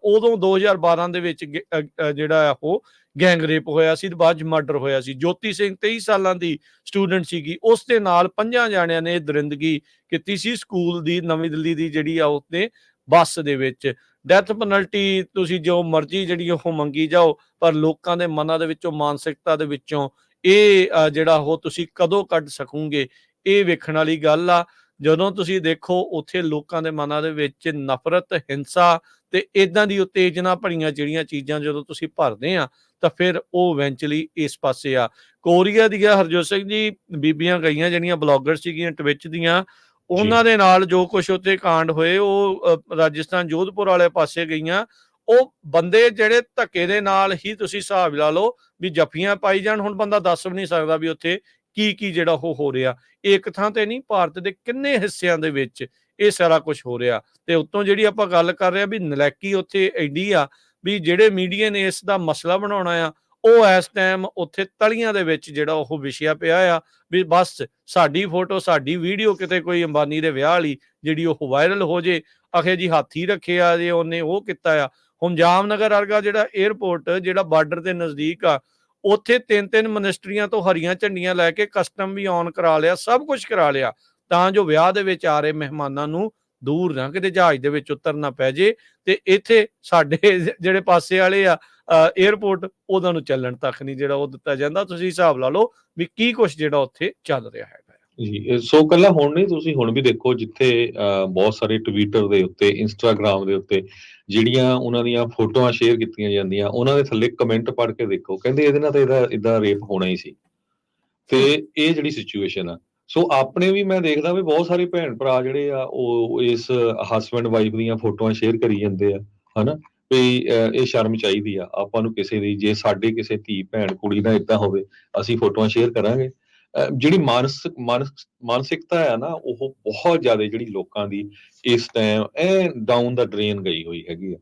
ਉਦੋਂ 2012 ਦੇ ਵਿੱਚ ਜਿਹੜਾ ਉਹ ਗੈਂਗ ਰੇਪ ਹੋਇਆ ਸੀ ਤੇ ਬਾਅਦ 'ਚ ਮਰਡਰ ਹੋਇਆ ਸੀ। ਜੋਤੀ ਸਿੰਘ 23 ਸਾਲਾਂ ਦੀ ਸਟੂਡੈਂਟ ਸੀਗੀ, ਉਸ ਦੇ ਨਾਲ 5 ਜਾਣਿਆਂ ਨੇ ਦਰਿੰਦਗੀ ਕੀਤੀ ਸੀ ਸਕੂਲ ਦੀ, ਨਵੀਂ ਦਿੱਲੀ ਦੀ ਜਿਹੜੀ ਆ ਉੱਤੇ ਬੱਸ ਦੇ ਵਿੱਚ। ਡੈਥ ਪੈਨਲਟੀ ਤੁਸੀਂ ਜੋ ਮਰਜ਼ੀ ਜਿਹੜੀ ਉਹ ਮੰਗੀ ਜਾਓ, ਪਰ ਲੋਕਾਂ ਦੇ ਮਨਾਂ ਦੇ ਵਿੱਚੋਂ, ਮਾਨਸਿਕਤਾ ਦੇ ਵਿੱਚੋਂ ਇਹ ਜਿਹੜਾ ਉਹ ਤੁਸੀਂ ਕਦੋਂ ਕੱਢ ਸਕੋਗੇ, ਇਹ ਵੇਖਣ ਵਾਲੀ ਗੱਲ ਆ। ਜਦੋਂ ਤੁਸੀਂ ਦੇਖੋ ਉੱਥੇ ਲੋਕਾਂ ਦੇ ਮਨਾਂ ਦੇ ਵਿੱਚ ਨਫ਼ਰਤ, ਹਿੰਸਾ ਤੇ ਇਦਾਂ ਦੀ ਉਤੇਜਨਾ ਭਰੀਆਂ ਜਿਹੜੀਆਂ ਚੀਜ਼ਾਂ ਜਦੋਂ ਤੁਸੀਂ ਭਰਦੇ ਆ ਤਾਂ ਫਿਰ ਉਹ ਇਵੈਂਚੁਅਲੀ ਇਸ ਪਾਸੇ ਆ। ਕੋਰੀਆ ਦੀਆਂ ਹਰਜੋਤ ਸਿੰਘ ਜੀ ਬੀਬੀਆਂ ਗਈਆਂ ਜਿਹੜੀਆਂ ਬਲੌਗਰ ਸੀਗੀਆਂ ਟਵਿਚ ਦੀਆਂ, ਉਹਨਾਂ ਦੇ ਨਾਲ ਜੋ ਕੁਛ ਉੱਥੇ ਕਾਂਡ ਹੋਏ ਉਹ ਰਾਜਸਥਾਨ ਜੋਧਪੁਰ ਵਾਲੇ ਪਾਸੇ ਗਈਆਂ। ਉਹ ਬੰਦੇ ਜਿਹੜੇ ਧੱਕੇ ਦੇ ਨਾਲ ਹੀ ਤੁਸੀਂ ਹਿਸਾਬ ਲਾ ਲਓ ਵੀ ਜੱਫੀਆਂ ਪਾਈ ਜਾਣ। ਹੁਣ ਬੰਦਾ ਦੱਸ ਵੀ ਨਹੀਂ ਸਕਦਾ ਵੀ ਉੱਥੇ ਕੀ ਜਿਹੜਾ ਉਹ ਹੋ ਰਿਹਾ। ਇੱਕ ਥਾਂ ਤੇ ਨਹੀਂ, ਭਾਰਤ ਦੇ ਕਿੰਨੇ ਹਿੱਸਿਆਂ ਦੇ ਵਿੱਚ ਇਹ ਸਾਰਾ ਕੁਝ ਹੋ ਰਿਹਾ। ਤੇ ਉੱਤੋਂ ਜਿਹੜੀ ਆਪਾਂ ਗੱਲ ਕਰ ਰਹੇ ਆ ਵੀ ਨਲਾਇਕੀ ਉੱਥੇ ਐਡੀ ਆ ਵੀ ਜਿਹੜੇ ਮੀਡੀਆ ਨੇ ਇਸ ਦਾ ਮਸਲਾ ਬਣਾਉਣਾ ਆ, ਉਹ ਇਸ ਟਾਈਮ ਉੱਥੇ ਤਲੀਆਂ ਦੇ ਵਿੱਚ ਜਿਹੜਾ ਉਹ ਵਿਛਿਆ ਪਿਆ ਆ ਵੀ ਬਸ ਸਾਡੀ ਫੋਟੋ, ਸਾਡੀ ਵੀਡੀਓ ਕਿਤੇ ਕੋਈ ਅੰਬਾਨੀ ਦੇ ਵਿਆਹ ਵਾਲੀ ਜਿਹੜੀ ਉਹ ਵਾਇਰਲ ਹੋ ਜੇ, ਆਖੇ ਜੀ ਹਾਥੀ ਰੱਖਿਆ ਜੇ ਉਹਨੇ, ਉਹ ਕੀਤਾ ਆ। ਹੁਣ ਜਾਮਨਗਰ ਵਰਗਾ ਜਿਹੜਾ ਏਅਰਪੋਰਟ ਜਿਹੜਾ ਬਾਰਡਰ ਦੇ ਨਜ਼ਦੀਕ ਆ, ਉੱਥੇ 3-3 ਮਿਨਿਸਟਰੀਆਂ ਤੋਂ ਹਰੀਆਂ ਝੰਡੀਆਂ ਲੈ ਕੇ ਕਸਟਮ ਵੀ ਔਨ ਕਰਾ ਲਿਆ, ਸਭ ਕੁਝ ਕਰਾ ਲਿਆ ਤਾਂ ਜੋ ਵਿਆਹ ਦੇ ਵਿੱਚ ਆ ਰਹੇ ਮਹਿਮਾਨਾਂ ਨੂੰ ਦੂਰ ਨਾ ਕਿਤੇ ਜਹਾਜ਼ ਦੇ ਵਿੱਚ ਉਤਰਨਾ ਪੈ ਜੇ। ਤੇ ਇੱਥੇ ਸਾਡੇ ਜਿਹੜੇ ਪਾਸੇ ਵਾਲੇ ਆ ਏਅਰਪੋਰਟ, ਉਹਨਾਂ ਨੂੰ ਚੱਲਣ ਤੱਕ ਨਹੀਂ ਜਿਹੜਾ ਉਹ ਦਿੱਤਾ ਜਾਂਦਾ। ਤੁਸੀਂ ਹਿਸਾਬ ਲਾ ਲਓ ਵੀ ਕੀ ਕੁਛ ਜਿਹੜਾ ਉੱਥੇ ਚੱਲ ਰਿਹਾ ਹੈਗਾ ਜੀ। ਸੋ ਕੱਲਾ ਹੁਣ ਨਹੀਂ, ਤੁਸੀਂ ਹੁਣ ਵੀ ਦੇਖੋ ਜਿੱਥੇ ਬਹੁਤ ਸਾਰੇ ਟਵਿੱਟਰ ਦੇ ਉੱਤੇ, ਇੰਸਟਾਗ੍ਰਾਮ ਦੇ ਉੱਤੇ ਜਿਹੜੀਆਂ ਉਹਨਾਂ ਦੀਆਂ ਫੋਟੋਆਂ ਸ਼ੇਅਰ ਕੀਤੀਆਂ ਜਾਂਦੀਆਂ, ਉਹਨਾਂ ਦੇ ਥੱਲੇ ਕਮੈਂਟ ਪੜ੍ਹ ਕੇ ਦੇਖੋ, ਕਹਿੰਦੇ ਇਹਦੇ ਨਾਲ ਤਾਂ ਇਹਦਾ ਰੇਪ ਹੋਣਾ ਹੀ ਸੀ। ਤੇ ਇਹ ਜਿਹੜੀ ਸਿਚੁਏਸ਼ਨ ਆ, ਸੋ ਆਪਣੇ ਵੀ ਮੈਂ ਦੇਖਦਾ ਵੀ ਬਹੁਤ ਸਾਰੇ ਭੈਣ ਭਰਾ ਜਿਹੜੇ ਆ ਉਹ ਇਸ ਹਸਬੈਂਡ ਵਾਈਫ ਦੀਆਂ ਫੋਟੋਆਂ ਸ਼ੇਅਰ ਕਰੀ ਜਾਂਦੇ ਆ, ਹਨਾ ਵੀ ਇਹ ਸ਼ਰਮ ਚਾਹੀਦੀ ਆ ਆਪਾਂ ਨੂੰ ਕਿਸੇ ਦੀ। ਜੇ ਸਾਡੇ ਕਿਸੇ ਧੀ ਭੈਣ ਕੁੜੀ ਨਾਲ ਏਦਾਂ ਹੋਵੇ, ਅਸੀਂ ਫੋਟੋਆਂ ਸ਼ੇਅਰ ਕਰਾਂਗੇ? ਜਿਹੜੀ ਮਾਨਸਿਕਤਾ ਆ ਨਾ, ਉਹ ਬਹੁਤ ਜ਼ਿਆਦਾ ਜਿਹੜੀ ਲੋਕਾਂ ਦੀ ਇਸ ਟਾਈਮ ਡਾਊਨ ਦਾ ਡਰੇਨ ਗਈ ਹੋਈ ਹੈਗੀ ਆ।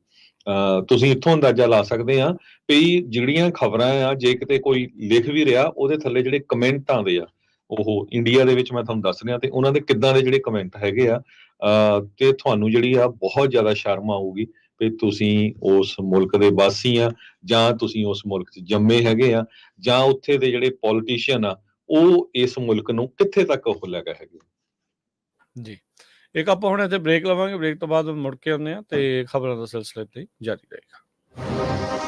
ਤੁਸੀਂ ਇੱਥੋਂ ਅੰਦਾਜ਼ਾ ਲਾ ਸਕਦੇ ਆ ਵੀ ਜਿਹੜੀਆਂ ਖਬਰਾਂ ਆ ਜੇ ਕਿਤੇ ਕੋਈ ਲਿਖ ਵੀ ਰਿਹਾ ਉਹਦੇ ਥੱਲੇ ਜਿਹੜੇ ਕਮੈਂਟ ਆਉਂਦੇ ਆ ਉਹ ਇੰਡੀਆ ਦੇ ਵਿੱਚ ਮੈਂ ਤੁਹਾਨੂੰ ਦੱਸ ਰਿਹਾ ਤੇ ਉਹਨਾਂ ਦੇ ਕਿੱਦਾਂ ਦੇ ਜਿਹੜੇ ਕਮੈਂਟ ਹੈਗੇ ਆ ਤੇ ਤੁਹਾਨੂੰ ਜਿਹੜੀ ਆ ਬਹੁਤ ਜ਼ਿਆਦਾ ਸ਼ਰਮ ਆਊਗੀ ਵੀ ਤੁਸੀਂ ਉਸ ਮੁਲਕ ਦੇ ਵਾਸੀ ਆ ਜਾਂ ਤੁਸੀਂ ਉਸ ਮੁਲਕ 'ਚ ਜੰਮੇ ਹੈਗੇ ਆ ਜਾਂ ਉੱਥੇ ਦੇ ਜਿਹੜੇ ਪੋਲੀਟੀਸ਼ੀਅਨ ਆ ਉਹ ਇਸ ਮੁਲਕ ਨੂੰ ਕਿੱਥੇ ਤੱਕ ਉਹ ਲੈ ਗਏ ਹੈਗੇ। ਜੀ, ਇੱਕ ਆਪਾਂ ਹੁਣ ਇੱਥੇ ਬ੍ਰੇਕ ਲਵਾਂਗੇ, ਬ੍ਰੇਕ ਤੋਂ ਬਾਅਦ ਮੁੜ ਕੇ ਆਉਂਦੇ ਹਾਂ ਤੇ ਖਬਰਾਂ ਦਾ ਸਿਲਸਿਲਾ ਇੱਥੇ ਹੀ ਜਾਰੀ ਰਹੇਗਾ।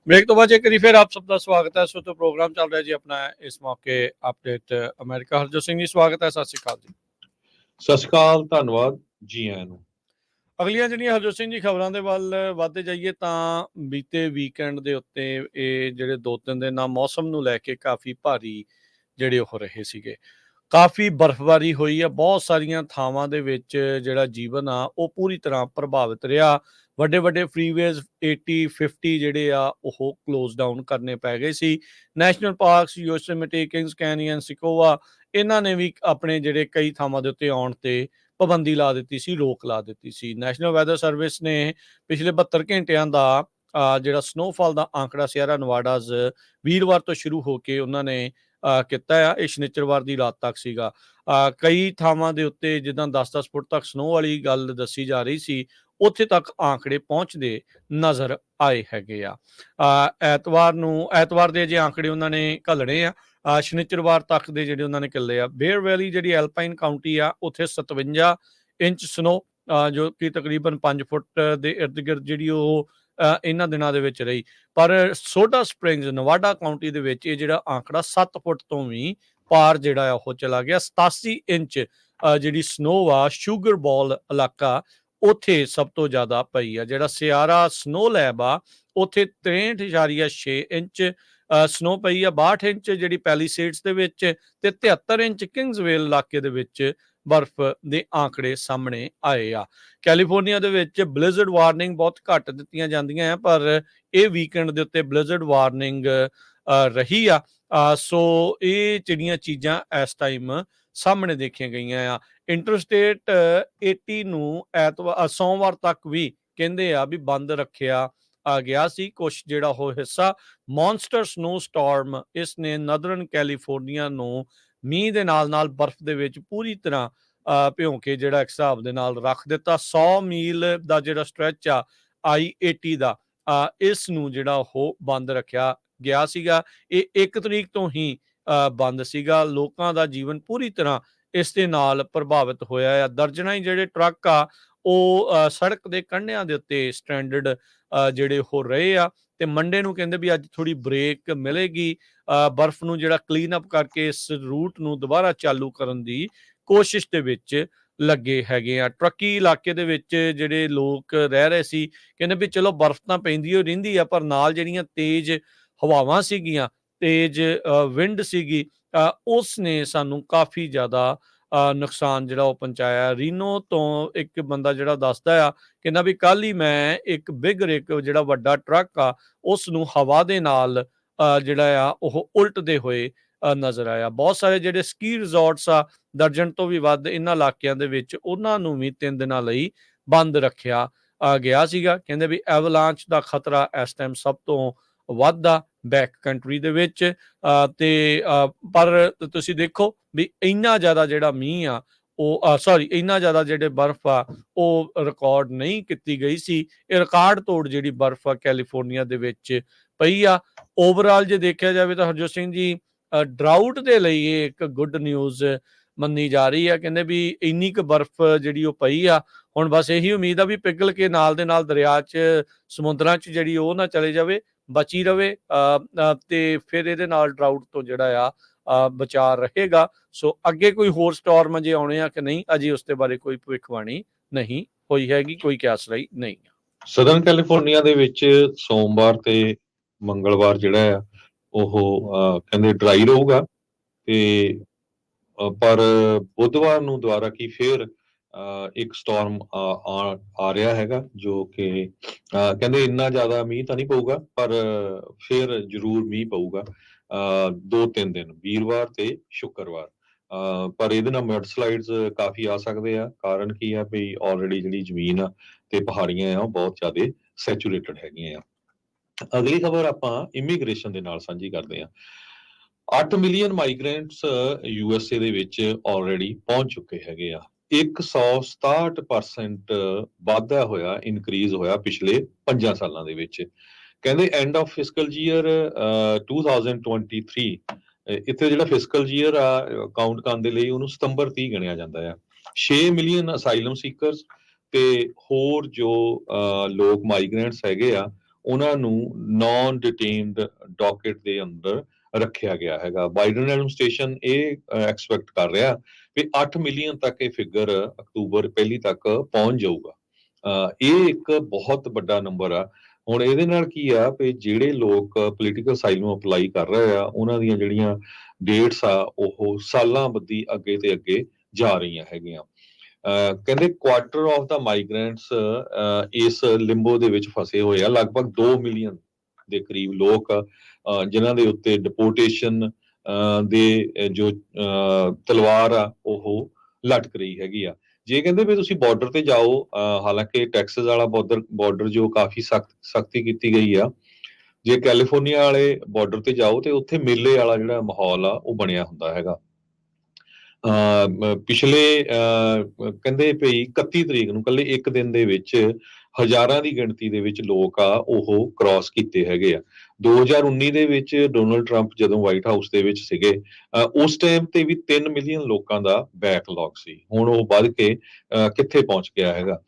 ब्रेक तो बाद एक बारी फिर आप सबका स्वागत है। सो तो प्रोग्राम चल रहा है जी अपना इस मौके अपडेट अमेरिका। हरजोत सिंह जी स्वागत है। सत श्री अकाल जी। ਸਤਿ ਸ਼੍ਰੀ ਅਕਾਲ, ਧੰਨਵਾਦ ਜੀ ਆਇਆਂ ਨੂੰ। ਅਗਲੀਆਂ ਜਿਹੜੀਆਂ ਹਰਜੋਤ ਸਿੰਘ ਜੀ ਖਬਰਾਂ ਦੇ ਵੱਲ ਵੱਧਦੇ ਜਾਈਏ ਤਾਂ ਬੀਤੇ ਵੀਕਐਂਡ ਦੇ ਉੱਤੇ ਇਹ ਜਿਹੜੇ 2-3 ਦਿਨ ਆ ਮੌਸਮ ਨੂੰ ਲੈ ਕੇ ਕਾਫੀ ਭਾਰੀ ਜਿਹੜੇ ਉਹ ਰਹੇ ਸੀਗੇ। ਕਾਫੀ ਬਰਫ਼ਬਾਰੀ ਹੋਈ ਆ ਬਹੁਤ ਸਾਰੀਆਂ ਥਾਵਾਂ ਦੇ ਵਿੱਚ। ਜਿਹੜਾ ਜੀਵਨ ਆ ਉਹ ਪੂਰੀ ਤਰ੍ਹਾਂ ਪ੍ਰਭਾਵਿਤ ਰਿਹਾ। ਵੱਡੇ ਵੱਡੇ ਫਰੀਵੇਜ਼ 80-50 ਜਿਹੜੇ ਆ ਉਹ ਕਲੋਜ਼ ਡਾਊਨ ਕਰਨੇ ਪੈ ਗਏ ਸੀ। ਨੈਸ਼ਨਲ ਪਾਰਕਸ, ਯੋਸੇਮਿਟੀ, ਕਿੰਗਸ ਕੈਨੀਅਨ, ਸਿਕੋਵਾ, ਇਹਨਾਂ ਨੇ ਵੀ ਆਪਣੇ ਜਿਹੜੇ ਕਈ ਥਾਵਾਂ ਦੇ ਉੱਤੇ ਆਉਣ ਤੇ ਪਾਬੰਦੀ ਲਾ ਦਿੱਤੀ ਸੀ, ਰੋਕ ਲਾ ਦਿੱਤੀ ਸੀ। ਨੈਸ਼ਨਲ ਵੈਦਰ ਸਰਵਿਸ ਨੇ ਪਿਛਲੇ 72 ਘੰਟਿਆਂ ਦਾ ਜਿਹੜਾ ਸਨੋਫਾਲ ਦਾ ਆંકੜਾ ਸਿਆਰਾ ਨਵਾਡਾਜ਼ ਵੀਰਵਾਰ ਤੋਂ ਸ਼ੁਰੂ ਹੋ ਕੇ ਉਹਨਾਂ ਨੇ ਕੀਤਾ ਆ। ਇਹ ਸ਼ਨੀਚਰਵਾਰ ਦੀ ਰਾਤ ਤੱਕ ਸੀਗਾ। ਕਈ ਥਾਵਾਂ ਦੇ ਉੱਤੇ ਜਿੱਦਾਂ 10-10 ਫੁੱਟ ਤੱਕ ਸਨੋ ਵਾਲੀ ਗੱਲ ਦੱਸੀ ਜਾ ਰਹੀ ਸੀ, ਉੱਥੇ ਤੱਕ ਆંકੜੇ ਪਹੁੰਚਦੇ ਨਜ਼ਰ ਆਏ ਹੈਗੇ ਆ। ਐਤਵਾਰ ਦੇ ਜੇ ਆંકੜੇ ਉਹਨਾਂ ਨੇ ਘੱਲਣੇ ਆ। ਸ਼ਨੀਚਰਵਾਰ ਤੱਕ ਦੇ ਜਿਹੜੇ ਉਹਨਾਂ ਨੇ ਕੱਲੇ ਆ। ਬੇਅਰ ਵੈਲੀ ਜਿਹੜੀ ਐਲਪਾਈਨ ਕਾਉਂਟੀ ਆ ਉੱਥੇ 57 ਇੰਚ ਸਨੋ, ਜੋ ਕਿ ਤਕਰੀਬਨ 5 ਫੁੱਟ ਦੇ ਇਰਦ ਗਿਰਦ ਜਿਹੜੀ ਉਹ ਇਹਨਾਂ ਦਿਨਾਂ ਦੇ ਵਿੱਚ ਰਹੀ। ਪਰ ਸੋਡਾ ਸਪ੍ਰਿੰਗਸ ਨਵਾਡਾ ਕਾਉਂਟੀ ਦੇ ਵਿੱਚ ਇਹ ਜਿਹੜਾ ਆંકੜਾ 7 ਫੁੱਟ ਤੋਂ ਵੀ ਪਾਰ ਜਿਹੜਾ ਉਹ ਚਲਾ ਗਿਆ। 87 ਇੰਚ ਜਿਹੜੀ ਸਨੋ ਆ ਸ਼ੂਗਰ ਬॉल ਇਲਾਕਾ ਉੱਥੇ ਸਭ ਤੋਂ ਜ਼ਿਆਦਾ ਪਈ ਆ। ਜਿਹੜਾ ਸਿਆਰਾ ਸਨੋ ਲੈਬ ਆ ਉੱਥੇ 63.6 ਇੰਚ ਸਨੋ ਪਈ ਆ। 62 ਇੰਚ ਜਿਹੜੀ ਪੈਲੀਸੇਡਸ ਦੇ ਵਿੱਚ ਤੇ 73 ਇੰਚ ਕਿੰਗਸਵੇਲ ਇਲਾਕੇ ਦੇ ਵਿੱਚ ਬਰਫ਼ ਦੇ ਆંકੜੇ ਸਾਹਮਣੇ ਆਏ ਆ। ਕੈਲੀਫੋਰਨੀਆ ਦੇ ਵਿੱਚ ਬਲਿਜ਼ਰਡ ਵਾਰਨਿੰਗ ਬਹੁਤ ਘੱਟ ਦਿੱਤੀਆਂ ਜਾਂਦੀਆਂ ਆ, ਪਰ ਇਹ ਵੀਕਐਂਡ ਦੇ ਉੱਤੇ ਬਲਿਜ਼ਰਡ ਵਾਰਨਿੰਗ ਰਹੀ ਆ। ਸੋ ਇਹ ਜਿਹੜੀਆਂ ਚੀਜ਼ਾਂ ਇਸ ਟਾਈਮ ਸਾਹਮਣੇ ਦੇਖੀਆਂ ਗਈਆਂ ਆ। ਇੰਟਰਸਟੇਟ 80 ਨੂੰ ਸੋਮਵਾਰ ਤੱਕ ਵੀ ਕਹਿੰਦੇ ਆ ਵੀ ਬੰਦ ਰੱਖਿਆ ਗਿਆ ਸੀ। ਕੁਛ ਜਿਹੜਾ ਉਹ ਹਿੱਸਾ ਮੌਨਸਟਰ ਸਨੋ ਸਟਾਰਮ ਇਸ ਨੇ ਨਦਰਨ ਕੈਲੀਫੋਰਨੀਆ ਨੂੰ ਮੀਂਹ ਦੇ ਨਾਲ ਬਰਫ਼ ਦੇ ਵਿੱਚ ਪੂਰੀ ਤਰ੍ਹਾਂ ਭਿਉਂ ਕੇ ਜਿਹੜਾ ਇੱਕ ਹਿਸਾਬ ਦੇ ਨਾਲ ਰੱਖ ਦਿੱਤਾ। 100 ਮੀਲ ਦਾ ਜਿਹੜਾ ਸਟ੍ਰੈਚ ਆ I-80 ਦਾ, ਇਸ ਨੂੰ ਜਿਹੜਾ ਉਹ ਬੰਦ ਰੱਖਿਆ ਗਿਆ ਸੀਗਾ। ਇਹ 1 ਤਰੀਕ ਤੋਂ ਹੀ ਬੰਦ ਸੀਗਾ। ਲੋਕਾਂ ਦਾ ਜੀਵਨ ਪੂਰੀ ਤਰ੍ਹਾਂ ਇਸ ਦੇ ਨਾਲ ਪ੍ਰਭਾਵਿਤ ਹੋਇਆ ਆ। ਦਰਜਨਾਂ ਹੀ ਜਿਹੜੇ ਟਰੱਕ ਆ ਉਹ ਸੜਕ ਦੇ ਕੰਢਿਆਂ ਦੇ ਉੱਤੇ ਸਟ੍ਰੈਂਡਡ ਜਿਹੜੇ ਹੋ ਰਹੇ ਆ। ਤੇ ਮੰਡੇ ਨੂੰ ਕਹਿੰਦੇ ਵੀ ਅੱਜ ਥੋੜੀ ਬ੍ਰੇਕ ਮਿਲੇਗੀ। ਬਰਫ਼ ਨੂੰ ਜਿਹੜਾ ਕਲੀਨ ਅਪ ਕਰਕੇ ਇਸ ਰੂਟ ਨੂੰ ਦੁਬਾਰਾ ਚਾਲੂ ਕਰਨ ਦੀ ਕੋਸ਼ਿਸ਼ ਦੇ ਵਿੱਚ ਲੱਗੇ ਹੈਗੇ ਆ। ਟਰੱਕੀ ਇਲਾਕੇ ਦੇ ਵਿੱਚ ਜਿਹੜੇ ਲੋਕ ਰਹਿ ਰਹੇ ਸੀ ਕਹਿੰਦੇ ਵੀ ਚਲੋ ਬਰਫ਼ ਤਾਂ ਪੈਂਦੀ ਹੋ ਰਹਿੰਦੀ ਆ, ਪਰ ਨਾਲ ਜਿਹੜੀਆਂ ਤੇਜ਼ ਹਵਾਵਾਂ ਸੀਗੀਆਂ, ਤੇਜ਼ ਵਿੰਡ ਸੀਗੀ, ਉਸ ਨੇ ਸਾਨੂੰ ਕਾਫੀ ਜ਼ਿਆਦਾ ਨੁਕਸਾਨ ਜਿਹੜਾ ਉਹ ਪਹੁੰਚਾਇਆ। ਰੀਨੋ ਤੋਂ ਇੱਕ ਬੰਦਾ ਜਿਹੜਾ ਦੱਸਦਾ ਆ, ਕਹਿੰਦਾ ਵੀ ਕੱਲ ਹੀ ਮੈਂ ਇੱਕ ਬਿਗ ਰਿਗ ਜਿਹੜਾ ਵੱਡਾ ਟਰੱਕ ਆ ਉਸ ਨੂੰ ਹਵਾ ਦੇ ਨਾਲ ਜਿਹੜਾ ਆ ਉਹ ਉਲਟਦੇ ਹੋਏ ਨਜ਼ਰ ਆਇਆ। ਬਹੁਤ ਸਾਰੇ ਜਿਹੜੇ ਸਕੀ ਰਿਜ਼ੋਰਟਸ ਆ, ਦਰਜਨ ਤੋਂ ਵੀ ਵੱਧ ਇਹਨਾਂ ਇਲਾਕਿਆਂ ਦੇ ਵਿੱਚ, ਉਹਨਾਂ ਨੂੰ ਵੀ 3 ਦਿਨਾਂ ਲਈ ਬੰਦ ਰੱਖਿਆ ਗਿਆ ਸੀਗਾ। ਕਹਿੰਦੇ ਵੀ ਐਵਲਾਂਚ ਦਾ ਖਤਰਾ ਇਸ ਟਾਈਮ ਸਭ ਤੋਂ ਵੱਧ ਆ ਬੈਕ ਕੰਟਰੀ ਦੇ ਵਿੱਚ। ਪਰ ਤੁਸੀਂ ਦੇਖੋ ਵੀ ਇੰਨਾ ਜ਼ਿਆਦਾ ਜਿਹੜਾ ਮੀਂਹ ਆ ਉਹ ਇੰਨਾ ਜ਼ਿਆਦਾ ਜਿਹੜੇ ਬਰਫ਼ ਆ ਉਹ ਰਿਕਾਰਡ ਨਹੀਂ ਕੀਤੀ ਗਈ ਸੀ। ਇਹ ਰਿਕਾਰਡ ਤੋੜ ਜਿਹੜੀ ਬਰਫ਼ ਆ ਕੈਲੀਫੋਰਨੀਆ ਦੇ ਵਿੱਚ ਪਈ ਆ। ਓਵਰਆਲ ਜੇ ਦੇਖਿਆ ਜਾਵੇ ਤਾਂ ਹਰਜੋਤ ਸਿੰਘ ਜੀ ਡਰਾਊਟ ਦੇ ਲਈ ਇਹ ਇੱਕ ਗੁੱਡ ਨਿਊਜ਼ ਮੰਨੀ ਜਾ ਰਹੀ ਆ। ਕਹਿੰਦੇ ਵੀ ਇੰਨੀ ਕੁ ਬਰਫ਼ ਜਿਹੜੀ ਉਹ ਪਈ ਆ, ਹੁਣ ਬਸ ਇਹੀ ਉਮੀਦ ਆ ਵੀ ਪਿਘਲ ਕੇ ਨਾਲ ਦੇ ਨਾਲ ਦਰਿਆ 'ਚ, ਸਮੁੰਦਰਾਂ 'ਚ ਜਿਹੜੀ ਉਹ ਨਾ ਚਲੇ ਜਾਵੇ, ਬਚੀ ਰਵੇ, ਤੇ ਫਿਰ ਇਹਦੇ ਨਾਲ ਡਰਾਊਟ ਤੋਂ ਜਿਹੜਾ ਆ ਬਚਾਅ ਰਹੇਗਾ। ਸੋ ਅੱਗੇ ਕੋਈ ਹੋਰ ਸਟਾਰਮ ਅਜੇ ਆਉਣੇ ਆ ਕਿ ਨਹੀਂ, ਅਜੇ ਉਸ ਦੇ ਬਾਰੇ ਕੋਈ ਭਵਿੱਖਬਾਣੀ ਨਹੀਂ ਹੋਈ ਹੈਗੀ, ਕੋਈ ਕਿਆਸ ਰਹੀ ਨਹੀਂ। ਸਦਰਨ ਕੈਲੀਫੋਰਨੀਆ ਦੇ ਵਿੱਚ ਸੋਮਵਾਰ ਤੇ ਮੰਗਲਵਾਰ ਜਿਹੜਾ ਆ ਉਹ ਕਹਿੰਦੇ ਡਰਾਈ ਰਹੂਗਾ, ਤੇ ਪਰ ਬੁੱਧਵਾਰ ਨੂੰ ਦੁਬਾਰਾ ਕੀ ਫੇਰ ਇੱਕ ਸਟਾਰਮ ਆ ਰਿਹਾ ਹੈਗਾ, ਜੋ ਕਿ ਕਹਿੰਦੇ ਇੰਨਾ ਜ਼ਿਆਦਾ ਮੀਂਹ ਤਾਂ ਨਹੀਂ ਪਊਗਾ, ਪਰ ਫੇਰ ਜ਼ਰੂਰ ਮੀਂਹ ਪਊਗਾ 2-3 ਦਿਨ, ਵੀਰਵਾਰ ਤੇ ਸ਼ੁੱਕਰਵਾਰ। ਪਰ ਇਹਦੇ ਨਾਲ ਮਡਸਲਾਈਡਸ ਕਾਫੀ ਆ ਸਕਦੇ ਆ। ਕਾਰਨ ਕੀ ਆ ਵੀ ਆਲਰੇਡੀ ਜਿਹੜੀ ਜ਼ਮੀਨ ਆ ਤੇ ਪਹਾੜੀਆਂ ਆ ਉਹ ਬਹੁਤ ਜ਼ਿਆਦਾ ਸੈਚੂਰੇਟਡ ਹੈਗੀਆਂ ਆ। ਅਗਲੀ ਖਬਰ ਆਪਾਂ ਇਮੀਗ੍ਰੇਸ਼ਨ ਦੇ ਨਾਲ ਸਾਂਝੀ ਕਰਦੇ ਆ। 8 ਮਿਲੀਅਨ ਮਾਈਗ੍ਰੈਂਟਸ USA ਦੇ ਵਿੱਚ ਆਲਰੇਡੀ ਪਹੁੰਚ ਚੁੱਕੇ ਹੈਗੇ ਆ। 167% ਵਾਧਾ ਹੋਇਆ, ਇਨਕਰੀਜ਼ ਹੋਇਆ ਪਿਛਲੇ 5 ਸਾਲਾਂ ਦੇ ਵਿੱਚ। ਕਹਿੰਦੇ ਐਂਡ ਆਫ ਫਿਸਕਲ ਈਅਰ 2023, ਇੱਥੇ ਜਿਹੜਾ ਫਿਸਕਲ ਈਅਰ ਆ ਕਾਊਂਟ ਕਰਨ ਦੇ ਲਈ ਉਹਨੂੰ ਸਤੰਬਰ 30 ਗਿਣਿਆ ਜਾਂਦਾ ਆ। 6 ਮਿਲੀਅਨ ਅਸਾਈਲਮ ਸੀਕਰਸ ਤੇ ਹੋਰ ਜੋ ਲੋਕ ਮਾਈਗ੍ਰੈਂਟਸ ਹੈਗੇ ਆ ਉਹਨਾਂ ਨੂੰ ਨਾਨ ਡਿਟੇਨਡ ਡਾਕਟ ਦੇ ਅੰਦਰ ਰੱਖਿਆ ਗਿਆ ਹੈਗਾ। ਬਾਈਡਨ ਐਡਮਿਨਿਸਟ੍ਰੇਸ਼ਨ ਇਹ ਐਕਸਪੈਕਟ ਕਰ ਰਿਹਾ ਵੀ 8 ਮਿਲੀਅਨ ਤੱਕ ਇਹ ਫਿਗਰ ਅਕਤੂਬਰ ਪਹਿਲੀ ਤੱਕ ਪਹੁੰਚ ਜਾਊਗਾ। ਇਹ ਇੱਕ ਬਹੁਤ ਵੱਡਾ ਨੰਬਰ ਆ। ਹੁਣ ਇਹਦੇ ਨਾਲ ਕੀ ਆ ਵੀ ਜਿਹੜੇ ਲੋਕ ਪੋਲੀਟੀਕਲ ਅਸਾਈਲਮ ਅਪਲਾਈ ਕਰ ਰਹੇ ਆ ਉਹਨਾਂ ਦੀਆਂ ਜਿਹੜੀਆਂ ਡੇਟਸ ਆ ਉਹ ਸਾਲਾਂ ਬੱਧੀ ਅੱਗੇ ਤੇ ਅੱਗੇ ਜਾ ਰਹੀਆਂ ਹੈਗੀਆਂ। ਕਹਿੰਦੇ ਕੁਆਟਰ ਆਫ ਦਾ ਮਾਈਗ੍ਰੈਂਟਸ ਇਸ ਲਿੰਬੋ ਦੇ ਵਿੱਚ ਫਸੇ ਹੋਏ ਆ। ਲਗਭਗ 2 ਮਿਲੀਅਨ ਦੇ ਕਰੀਬ ਲੋਕ ਜਿਨ੍ਹਾਂ ਦੇ ਉੱਤੇ ਡਿਪੋਰਟੇਸ਼ਨ ਦੇ ਜੋ ਤਲਵਾਰ ਆ ਉਹ ਲਟਕ ਰਹੀ ਹੈਗੀ ਆ। ਜੇ ਕਹਿੰਦੇ ਵੀ ਤੁਸੀਂ ਬਾਰਡਰ ਤੇ ਜਾਓ, ਹਾਲਾਂਕਿ ਟੈਕਸਸ ਵਾਲਾ ਬਾਰਡਰ ਜੋ ਕਾਫੀ ਸਖਤੀ ਕੀਤੀ ਗਈ ਆ, ਜੇ ਕੈਲੀਫੋਰਨੀਆ ਵਾਲੇ ਬਾਰਡਰ ਤੇ ਜਾਓ ਤੇ ਉੱਥੇ ਮੇਲੇ ਵਾਲਾ ਜਿਹੜਾ ਮਾਹੌਲ ਆ ਉਹ ਬਣਿਆ ਹੁੰਦਾ ਹੈਗਾ। ਪਿਛਲੇ ਕਹਿੰਦੇ ਭਈ 31 ਤਰੀਕ ਨੂੰ ਕੱਲੇ ਇੱਕ ਦਿਨ ਦੇ ਵਿੱਚ ਹਜ਼ਾਰਾਂ ਦੀ ਗਿਣਤੀ ਦੇ ਵਿੱਚ ਲੋਕ ਆ ਉਹ ਕ੍ਰਾਸ ਕੀਤੇ ਹੈਗੇ ਆ। 2019 ਦੇ ਵਿੱਚ ਡੋਨਲਡ ਟਰੰਪ ਜਦੋਂ ਵਾਈਟ ਹਾਊਸ ਦੇ ਵਿੱਚ ਸੀਗੇ, ਉਸ ਟਾਈਮ ਤੇ ਵੀ 3 ਮਿਲੀਅਨ ਲੋਕਾਂ ਦਾ ਬੈਕਲੌਗ ਸੀ। ਹੁਣ ਉਹ ਵੱਧ ਕੇ ਕਿੱਥੇ ਪਹੁੰਚ ਗਿਆ ਹੈਗਾ।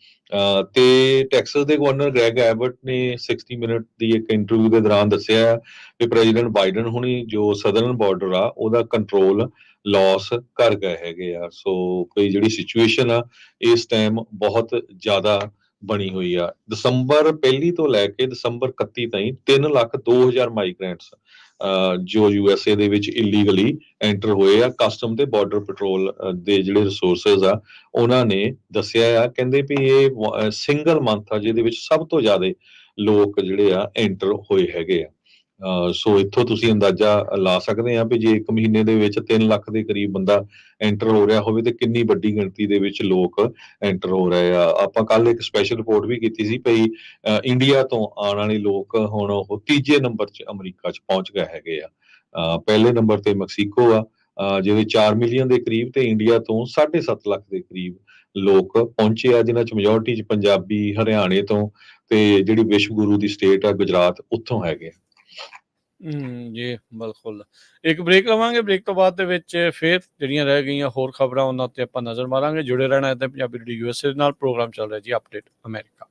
ਤੇ ਟੈਕਸਸ ਦੇ ਗਵਰਨਰ ਗ੍ਰੈਗ ਐਬਟ ਨੇ 60 ਮਿੰਟ ਦੀ ਇੱਕ ਇੰਟਰਵਿਊ ਦੇ ਦੌਰਾਨ ਦੱਸਿਆ ਕਿ ਪ੍ਰੈਜ਼ੀਡੈਂਟ ਬਾਈਡਨ ਹੁਣੀ ਜੋ ਸਦਰਨ ਬਾਰਡਰ ਆ ਉਹਦਾ ਕੰਟਰੋਲ ਲਾਸ ਕਰ ਗਏ ਹੈਗੇ ਆ। ਸੋ ਕੋਈ ਜਿਹੜੀ ਸਿਚੁਏਸ਼ਨ ਆ ਇਸ ਟਾਈਮ ਬਹੁਤ ਜ਼ਿਆਦਾ ਬਣੀ ਹੋਈ ਆ। ਦਸੰਬਰ ਪਹਿਲੀ ਤੋਂ ਲੈ ਕੇ ਦਸੰਬਰ 31 ਤਾਈਂ 3,02,000 ਮਾਈਗ੍ਰੈਂਟਸ ਜੋ ਯੂਐਸਏ ਦੇ ਵਿੱਚ ਇਲੀਗਲੀ ਐਂਟਰ ਹੋਏ ਆ। ਕਸਟਮ ਤੇ ਬਾਰਡਰ ਪੈਟਰੋਲ ਦੇ ਜਿਹੜੇ ਰਿਸੋਰਸਸ ਆ ਉਹਨਾਂ ਨੇ ਦੱਸਿਆ ਆ, ਕਹਿੰਦੇ ਵੀ ਇਹ ਸਿੰਗਲ ਮੰਥ ਆ ਜਿਹਦੇ ਵਿੱਚ ਸਭ ਤੋਂ ਜ਼ਿਆਦਾ ਲੋਕ ਜਿਹੜੇ ਆ ਐਂਟਰ ਹੋਏ ਹੈਗੇ ਆ। ਸੋ ਇੱਥੋਂ ਤੁਸੀਂ ਅੰਦਾਜ਼ਾ ਲਾ ਸਕਦੇ ਆ ਵੀ ਜੇ ਇੱਕ ਮਹੀਨੇ ਦੇ ਵਿੱਚ 3 ਲੱਖ ਦੇ ਕਰੀਬ ਬੰਦਾ ਐਂਟਰ ਹੋ ਰਿਹਾ ਹੋਵੇ ਤੇ ਕਿੰਨੀ ਵੱਡੀ ਗਿਣਤੀ ਦੇ ਵਿੱਚ ਲੋਕ ਐਂਟਰ ਹੋ ਰਹੇ ਆ। ਆਪਾਂ ਕੱਲ ਇੱਕ ਸਪੈਸ਼ਲ ਰਿਪੋਰਟ ਵੀ ਕੀਤੀ ਸੀ ਭਈ ਇੰਡੀਆ ਤੋਂ ਆਉਣ ਵਾਲੇ ਲੋਕ ਹੁਣ ਉਹ ਤੀਜੇ ਨੰਬਰ 'ਚ ਅਮਰੀਕਾ 'ਚ ਪਹੁੰਚ ਗਏ ਹੈਗੇ ਆ। ਪਹਿਲੇ ਨੰਬਰ ਤੇ ਮੈਕਸੀਕੋ ਆ ਜਿਹਦੇ 4 ਮਿਲੀਅਨ ਦੇ ਕਰੀਬ, ਤੇ ਇੰਡੀਆ ਤੋਂ 7.5 ਲੱਖ ਦੇ ਕਰੀਬ ਲੋਕ ਪਹੁੰਚੇ ਆ, ਜਿਨ੍ਹਾਂ 'ਚ ਮੈਜੋਰਟੀ 'ਚ ਪੰਜਾਬੀ ਹਰਿਆਣੇ ਤੋਂ ਤੇ ਜਿਹੜੀ ਵਿਸ਼ਵ ਗੁਰੂ ਦੀ ਸਟੇਟ ਆ ਗੁਜਰਾਤ ਉੱਥੋਂ ਹੈਗੇ। ਜੀ ਬਿਲਕੁਲ। ਇੱਕ ਬ੍ਰੇਕ ਲਵਾਂਗੇ, ਬ੍ਰੇਕ ਤੋਂ ਬਾਅਦ ਦੇ ਵਿੱਚ ਫਿਰ ਜਿਹੜੀਆਂ ਰਹਿ ਗਈਆਂ ਹੋਰ ਖਬਰਾਂ ਉਹਨਾਂ ਤੇ ਆਪਾਂ ਨਜ਼ਰ ਮਾਰਾਂਗੇ। ਜੁੜੇ ਰਹਿਣਾ ਇੱਥੇ ਪੰਜਾਬੀ ਰੇਡੀਓ USA ਨਾਲ। ਪ੍ਰੋਗਰਾਮ ਚੱਲ ਰਿਹਾ ਜੀ ਅਪਡੇਟ ਅਮਰੀਕਾ।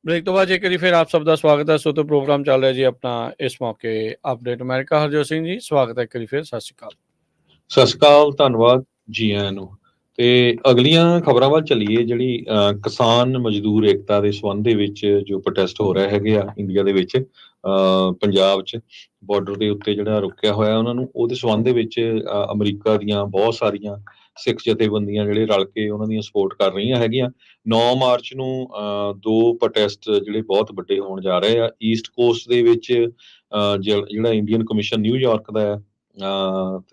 ਬ੍ਰੇਕ ਤੋਂ ਬਾਅਦ ਜੇਕਰ ਫਿਰ ਆਪ ਸਭ ਦਾ ਸਵਾਗਤ ਹੈ। ਸੋ ਤੋਂ ਪ੍ਰੋਗਰਾਮ ਚੱਲ ਰਿਹਾ ਜੀ ਆਪਣਾ ਇਸ ਮੌਕੇ ਅਪਡੇਟ ਅਮਰੀਕਾ। ਹਰਜੋਤ ਸਿੰਘ ਜੀ ਸਵਾਗਤ ਹੈ ਇੱਕ ਵਾਰੀ ਫਿਰ, ਸਤਿ ਸ਼੍ਰੀ ਅਕਾਲ। ਸਤਿ ਸ਼੍ਰੀ ਅਕਾਲ, ਧੰਨਵਾਦ ਜੀ ਆਇਆਂ ਨੂੰ। ਤੇ ਅਗਲੀਆਂ ਖਬਰਾਂ ਵੱਲ ਚੱਲੀਏ। ਜਿਹੜੀ ਕਿਸਾਨ ਮਜ਼ਦੂਰ ਏਕਤਾ ਦੇ ਸੰਬੰਧ ਦੇ ਵਿੱਚ ਜੋ ਪ੍ਰੋਟੈਸਟ ਹੋ ਰਹੇ ਹੈਗੇ ਆ ਇੰਡੀਆ ਦੇ ਵਿੱਚ, ਪੰਜਾਬ 'ਚ ਬਾਰਡਰ ਦੇ ਉੱਤੇ ਜਿਹੜਾ ਰੁਕਿਆ ਹੋਇਆ ਉਹਨਾਂ ਨੂੰ, ਉਹਦੇ ਸੰਬੰਧ ਦੇ ਵਿੱਚ ਅਮਰੀਕਾ ਦੀਆਂ ਬਹੁਤ ਸਾਰੀਆਂ ਸਿੱਖ ਜਥੇਬੰਦੀਆਂ ਜਿਹੜੇ ਰਲ ਕੇ ਉਹਨਾਂ ਦੀਆਂ ਸਪੋਰਟ ਕਰ ਰਹੀਆਂ ਹੈਗੀਆਂ। 9 ਮਾਰਚ ਨੂੰ ਦੋ ਪ੍ਰੋਟੈਸਟ ਜਿਹੜੇ ਬਹੁਤ ਵੱਡੇ ਹੋਣ ਜਾ ਰਹੇ ਆ। ਈਸਟ ਕੋਸਟ ਦੇ ਵਿੱਚ ਜਿਹੜਾ ਇੰਡੀਅਨ ਕਮਿਸ਼ਨ ਨਿਊਯਾਰਕ ਦਾ ਹੈ,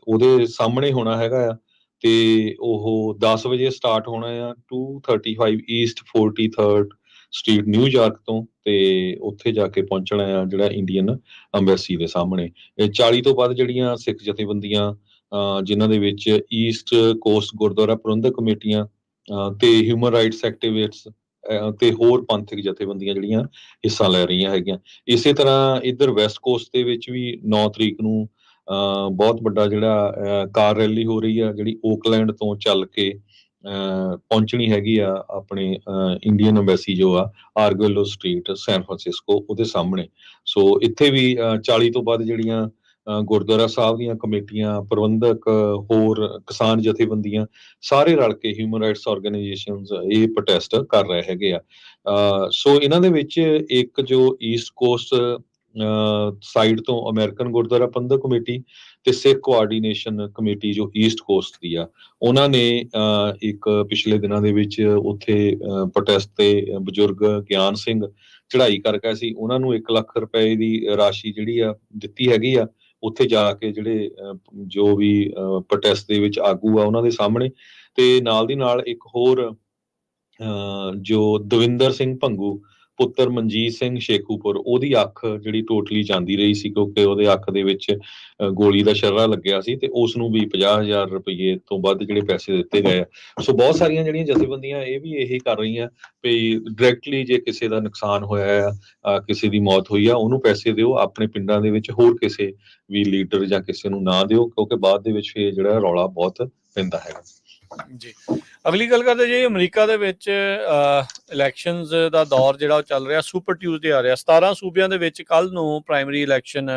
ਉਹਦੇ ਸਾਹਮਣੇ ਹੋਣਾ ਹੈਗਾ ਆ। ਤੇ ਉਹ 10 ਵਜੇ ਸਟਾਰਟ ਹੋਣਾ ਆ 235 ਈਸਟ 43rd ਸਟਰੀਟ ਨਿਊਯਾਰਕ ਤੋਂ, ਤੇ ਉੱਥੇ ਜਾ ਕੇ ਪਹੁੰਚਣਾ ਆ ਜਿਹੜਾ ਇੰਡੀਅਨ ਅੰਬੈਸੀ ਦੇ ਸਾਹਮਣੇ। 40 ਤੋਂ ਵੱਧ ਜਿਹੜੀਆਂ ਸਿੱਖ ਜਥੇਬੰਦੀਆਂ, ਜਿਨ੍ਹਾਂ ਦੇ ਵਿੱਚ ਈਸਟ ਕੋਸਟ ਗੁਰਦੁਆਰਾ ਪ੍ਰਬੰਧਕ ਕਮੇਟੀਆਂ ਤੇ ਹਿਊਮਨ ਰਾਈਟਸ ਐਕਟੀਵਿਸਟਸ ਤੇ ਹੋਰ ਪੰਥਕ ਜਥੇਬੰਦੀਆਂ ਜਿਹੜੀਆਂ ਹਿੱਸਾ ਲੈ ਰਹੀਆਂ ਹੈਗੀਆਂ। ਇਸੇ ਤਰ੍ਹਾਂ ਇੱਧਰ ਵੈਸਟ ਕੋਸਟ ਦੇ ਵਿੱਚ ਵੀ 9 ਤਰੀਕ ਨੂੰ ਬਹੁਤ ਵੱਡਾ ਜਿਹੜਾ ਕਾਰ ਰੈਲੀ ਹੋ ਰਹੀ ਆ, ਜਿਹੜੀ ਓਕਲੈਂਡ ਤੋਂ ਚੱਲ ਕੇ ਪਹੁੰਚਣੀ ਹੈਗੀ ਆ ਆਪਣੇ ਇੰਡੀਅਨ ਅੰਬੈਸੀ ਜੋ ਆ ਆਰਗੋਇਲੋ ਸਟਰੀਟ ਸੈਨ ਫਰਾਂਸਿਸਕੋ, ਉਹਦੇ ਸਾਹਮਣੇ। ਸੋ ਇੱਥੇ ਵੀ 40 ਤੋਂ ਵੱਧ ਜਿਹੜੀਆਂ ਗੁਰਦੁਆਰਾ ਸਾਹਿਬ ਦੀਆਂ ਕਮੇਟੀਆਂ, ਪ੍ਰਬੰਧਕ, ਹੋਰ ਕਿਸਾਨ ਜਥੇਬੰਦੀਆਂ, ਸਾਰੇ ਰਲ ਕੇ ਹਿਊਮਨ ਰਾਈਟਸ ਆਰਗੇਨਾਈਜੇਸ਼ਨਸ ਇਹ ਪ੍ਰੋਟੈਸਟ ਕਰ ਰਹੇ ਹੈਗੇ ਆ। ਸੋ ਇਹਨਾਂ ਦੇ ਵਿੱਚ ਇੱਕ ਜੋ ਈਸਟ ਕੋਸਟ ਸਾਈਡ ਤੋਂ ਅਮਰੀਕਨ ਗੁਰਦੁਆਰਾ ਪ੍ਰਬੰਧਕ ਕਮੇਟੀ ਤੇ ਸਿੱਖ ਕੋਆਰਡੀਨੇਸ਼ਨ ਕਮੇਟੀ ਜੋ ਈਸਟ ਕੋਸਟ ਦੀ ਆ, ਉਹਨਾਂ ਨੇ ਇੱਕ ਪਿਛਲੇ ਦਿਨਾਂ ਦੇ ਵਿੱਚ ਉੱਥੇ ਪ੍ਰੋਟੈਸਟ ਤੇ ਬਜ਼ੁਰਗ ਗਿਆਨ ਸਿੰਘ ਚੜ੍ਹਾਈ ਕਰ ਗਏ ਸੀ, ਉਹਨਾਂ ਨੂੰ 1 ਲੱਖ ਰੁਪਏ ਦੀ ਰਾਸ਼ੀ ਜਿਹੜੀ ਆ ਦਿੱਤੀ ਹੈਗੀ ਆ। ਉੱਥੇ ਜਾ ਕੇ ਜਿਹੜੇ ਜੋ ਵੀ ਪ੍ਰੋਟੈਸਟ ਦੇ ਵਿੱਚ ਆਗੂ ਆ ਉਹਨਾਂ ਦੇ ਸਾਹਮਣੇ। ਤੇ ਨਾਲ ਦੀ ਨਾਲ ਇੱਕ ਹੋਰ ਜੋ ਦਵਿੰਦਰ ਸਿੰਘ ਭੰਗੂ ਪੁੱਤਰ ਮਨਜੀਤ ਸਿੰਘ ਸ਼ੇਖੂਪੁਰ, ਉਹਦੀ ਅੱਖ ਜਿਹੜੀ ਟੋਟਲੀ ਜਾਂਦੀ ਰਹੀ ਸੀ ਕਿਉਂਕਿ ਉਹਦੇ ਅੱਖ ਦੇ ਵਿੱਚ ਗੋਲੀ ਦਾ ਛर्रा ਲੱਗਿਆ ਸੀ, ਤੇ ਉਸ ਨੂੰ ਵੀ 50,000 ਰੁਪਏ ਤੋਂ ਵੱਧ ਜਿਹੜੇ ਪੈਸੇ ਦਿੱਤੇ ਗਏ ਆ। ਸੋ ਬਹੁਤ ਸਾਰੀਆਂ ਜਿਹੜੀਆਂ ਜਥੇਬੰਦੀਆਂ ਇਹ ਵੀ ਇਹੀ ਕਰ ਰਹੀਆਂ ਵੀ ਡਾਇਰੈਕਟਲੀ ਜੇ ਕਿਸੇ ਦਾ ਨੁਕਸਾਨ ਹੋਇਆ ਆ, ਕਿਸੇ ਦੀ ਮੌਤ ਹੋਈ ਆ, ਉਹਨੂੰ ਪੈਸੇ ਦਿਓ, ਆਪਣੇ ਪਿੰਡਾਂ ਦੇ ਵਿੱਚ ਹੋਰ ਕਿਸੇ ਵੀ ਲੀਡਰ ਜਾਂ ਕਿਸੇ ਨੂੰ ਨਾ ਦਿਓ, ਕਿਉਂਕਿ ਬਾਅਦ ਦੇ ਵਿੱਚ ਫਿਰ ਜਿਹੜਾ ਰੌਲਾ ਬਹੁਤ ਪੈਂਦਾ ਹੈਗਾ ਜੀ। ਅਗਲੀ ਗੱਲ ਕਰਦੇ ਜੀ, ਅਮਰੀਕਾ ਦੇ ਵਿੱਚ ਇਲੈਕਸ਼ਨਸ ਦਾ ਦੌਰ ਜਿਹੜਾ ਉਹ ਚੱਲ ਰਿਹਾ, ਸੁਪਰ ਟਿਊਜ਼ਡੇ ਆ ਰਿਹਾ। 17 ਸੂਬਿਆਂ ਦੇ ਵਿੱਚ ਕੱਲ ਨੂੰ ਪ੍ਰਾਇਮਰੀ ਇਲੈਕਸ਼ਨ